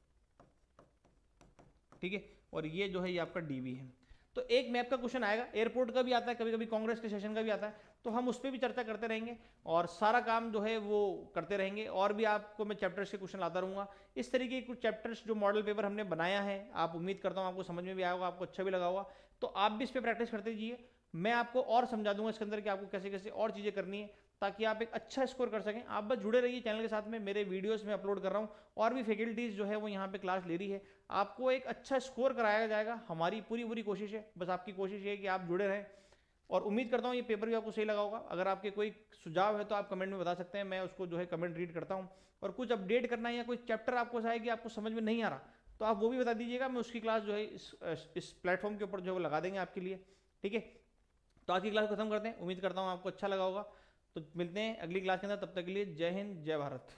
ठीक है, और ये जो है ये आपका डीवी है। तो एक मैप का क्वेश्चन आएगा, एयरपोर्ट का भी आता है, कभी कभी कांग्रेस के सेशन का भी आता है, तो हम उस पर भी चर्चा करते रहेंगे और सारा काम जो है वो करते रहेंगे। और भी आपको मैं चैप्टर्स के क्वेश्चन लाता रहूंगा। इस तरीके के कुछ चैप्टर्स जो मॉडल पेपर हमने बनाया है, आप उम्मीद करता हूँ आपको समझ में भी आएगा, आपको अच्छा भी लगा होगा। तो आप भी इस पर प्रैक्टिस करते जाइए, मैं आपको और समझा दूंगा इसके अंदर कि आपको कैसे कैसे और चीज़ें करनी है, ताकि आप एक अच्छा स्कोर कर सकें। आप बस जुड़े रहिए चैनल के साथ में, मेरे वीडियोस में अपलोड कर रहा हूँ, और भी फैकल्टीज़ जो है वो यहाँ पे क्लास ले रही है। आपको एक अच्छा स्कोर कराया जाएगा, हमारी पूरी पूरी कोशिश है। बस आपकी कोशिश है कि आप जुड़े रहें, और उम्मीद करता हूँ ये पेपर भी आपको सही लगा होगा। अगर आपके कोई सुझाव है तो आप कमेंट में बता सकते हैं, मैं उसको जो है कमेंट रीड करता हूँ। और कुछ अपडेट करना है या कोई चैप्टर आपको ऐसा है कि आपको समझ में नहीं आ रहा, तो आप वो भी बता दीजिएगा, मैं उसकी क्लास जो है इस प्लेटफॉर्म के ऊपर जो है वो लगा देंगे आपके लिए। ठीक है, तो आज की क्लास खत्म करते हैं। उम्मीद करता हूँ आपको अच्छा लगा होगा। तो मिलते हैं अगली क्लास के अंदर, तब तक के लिए जय हिंद, जय भारत।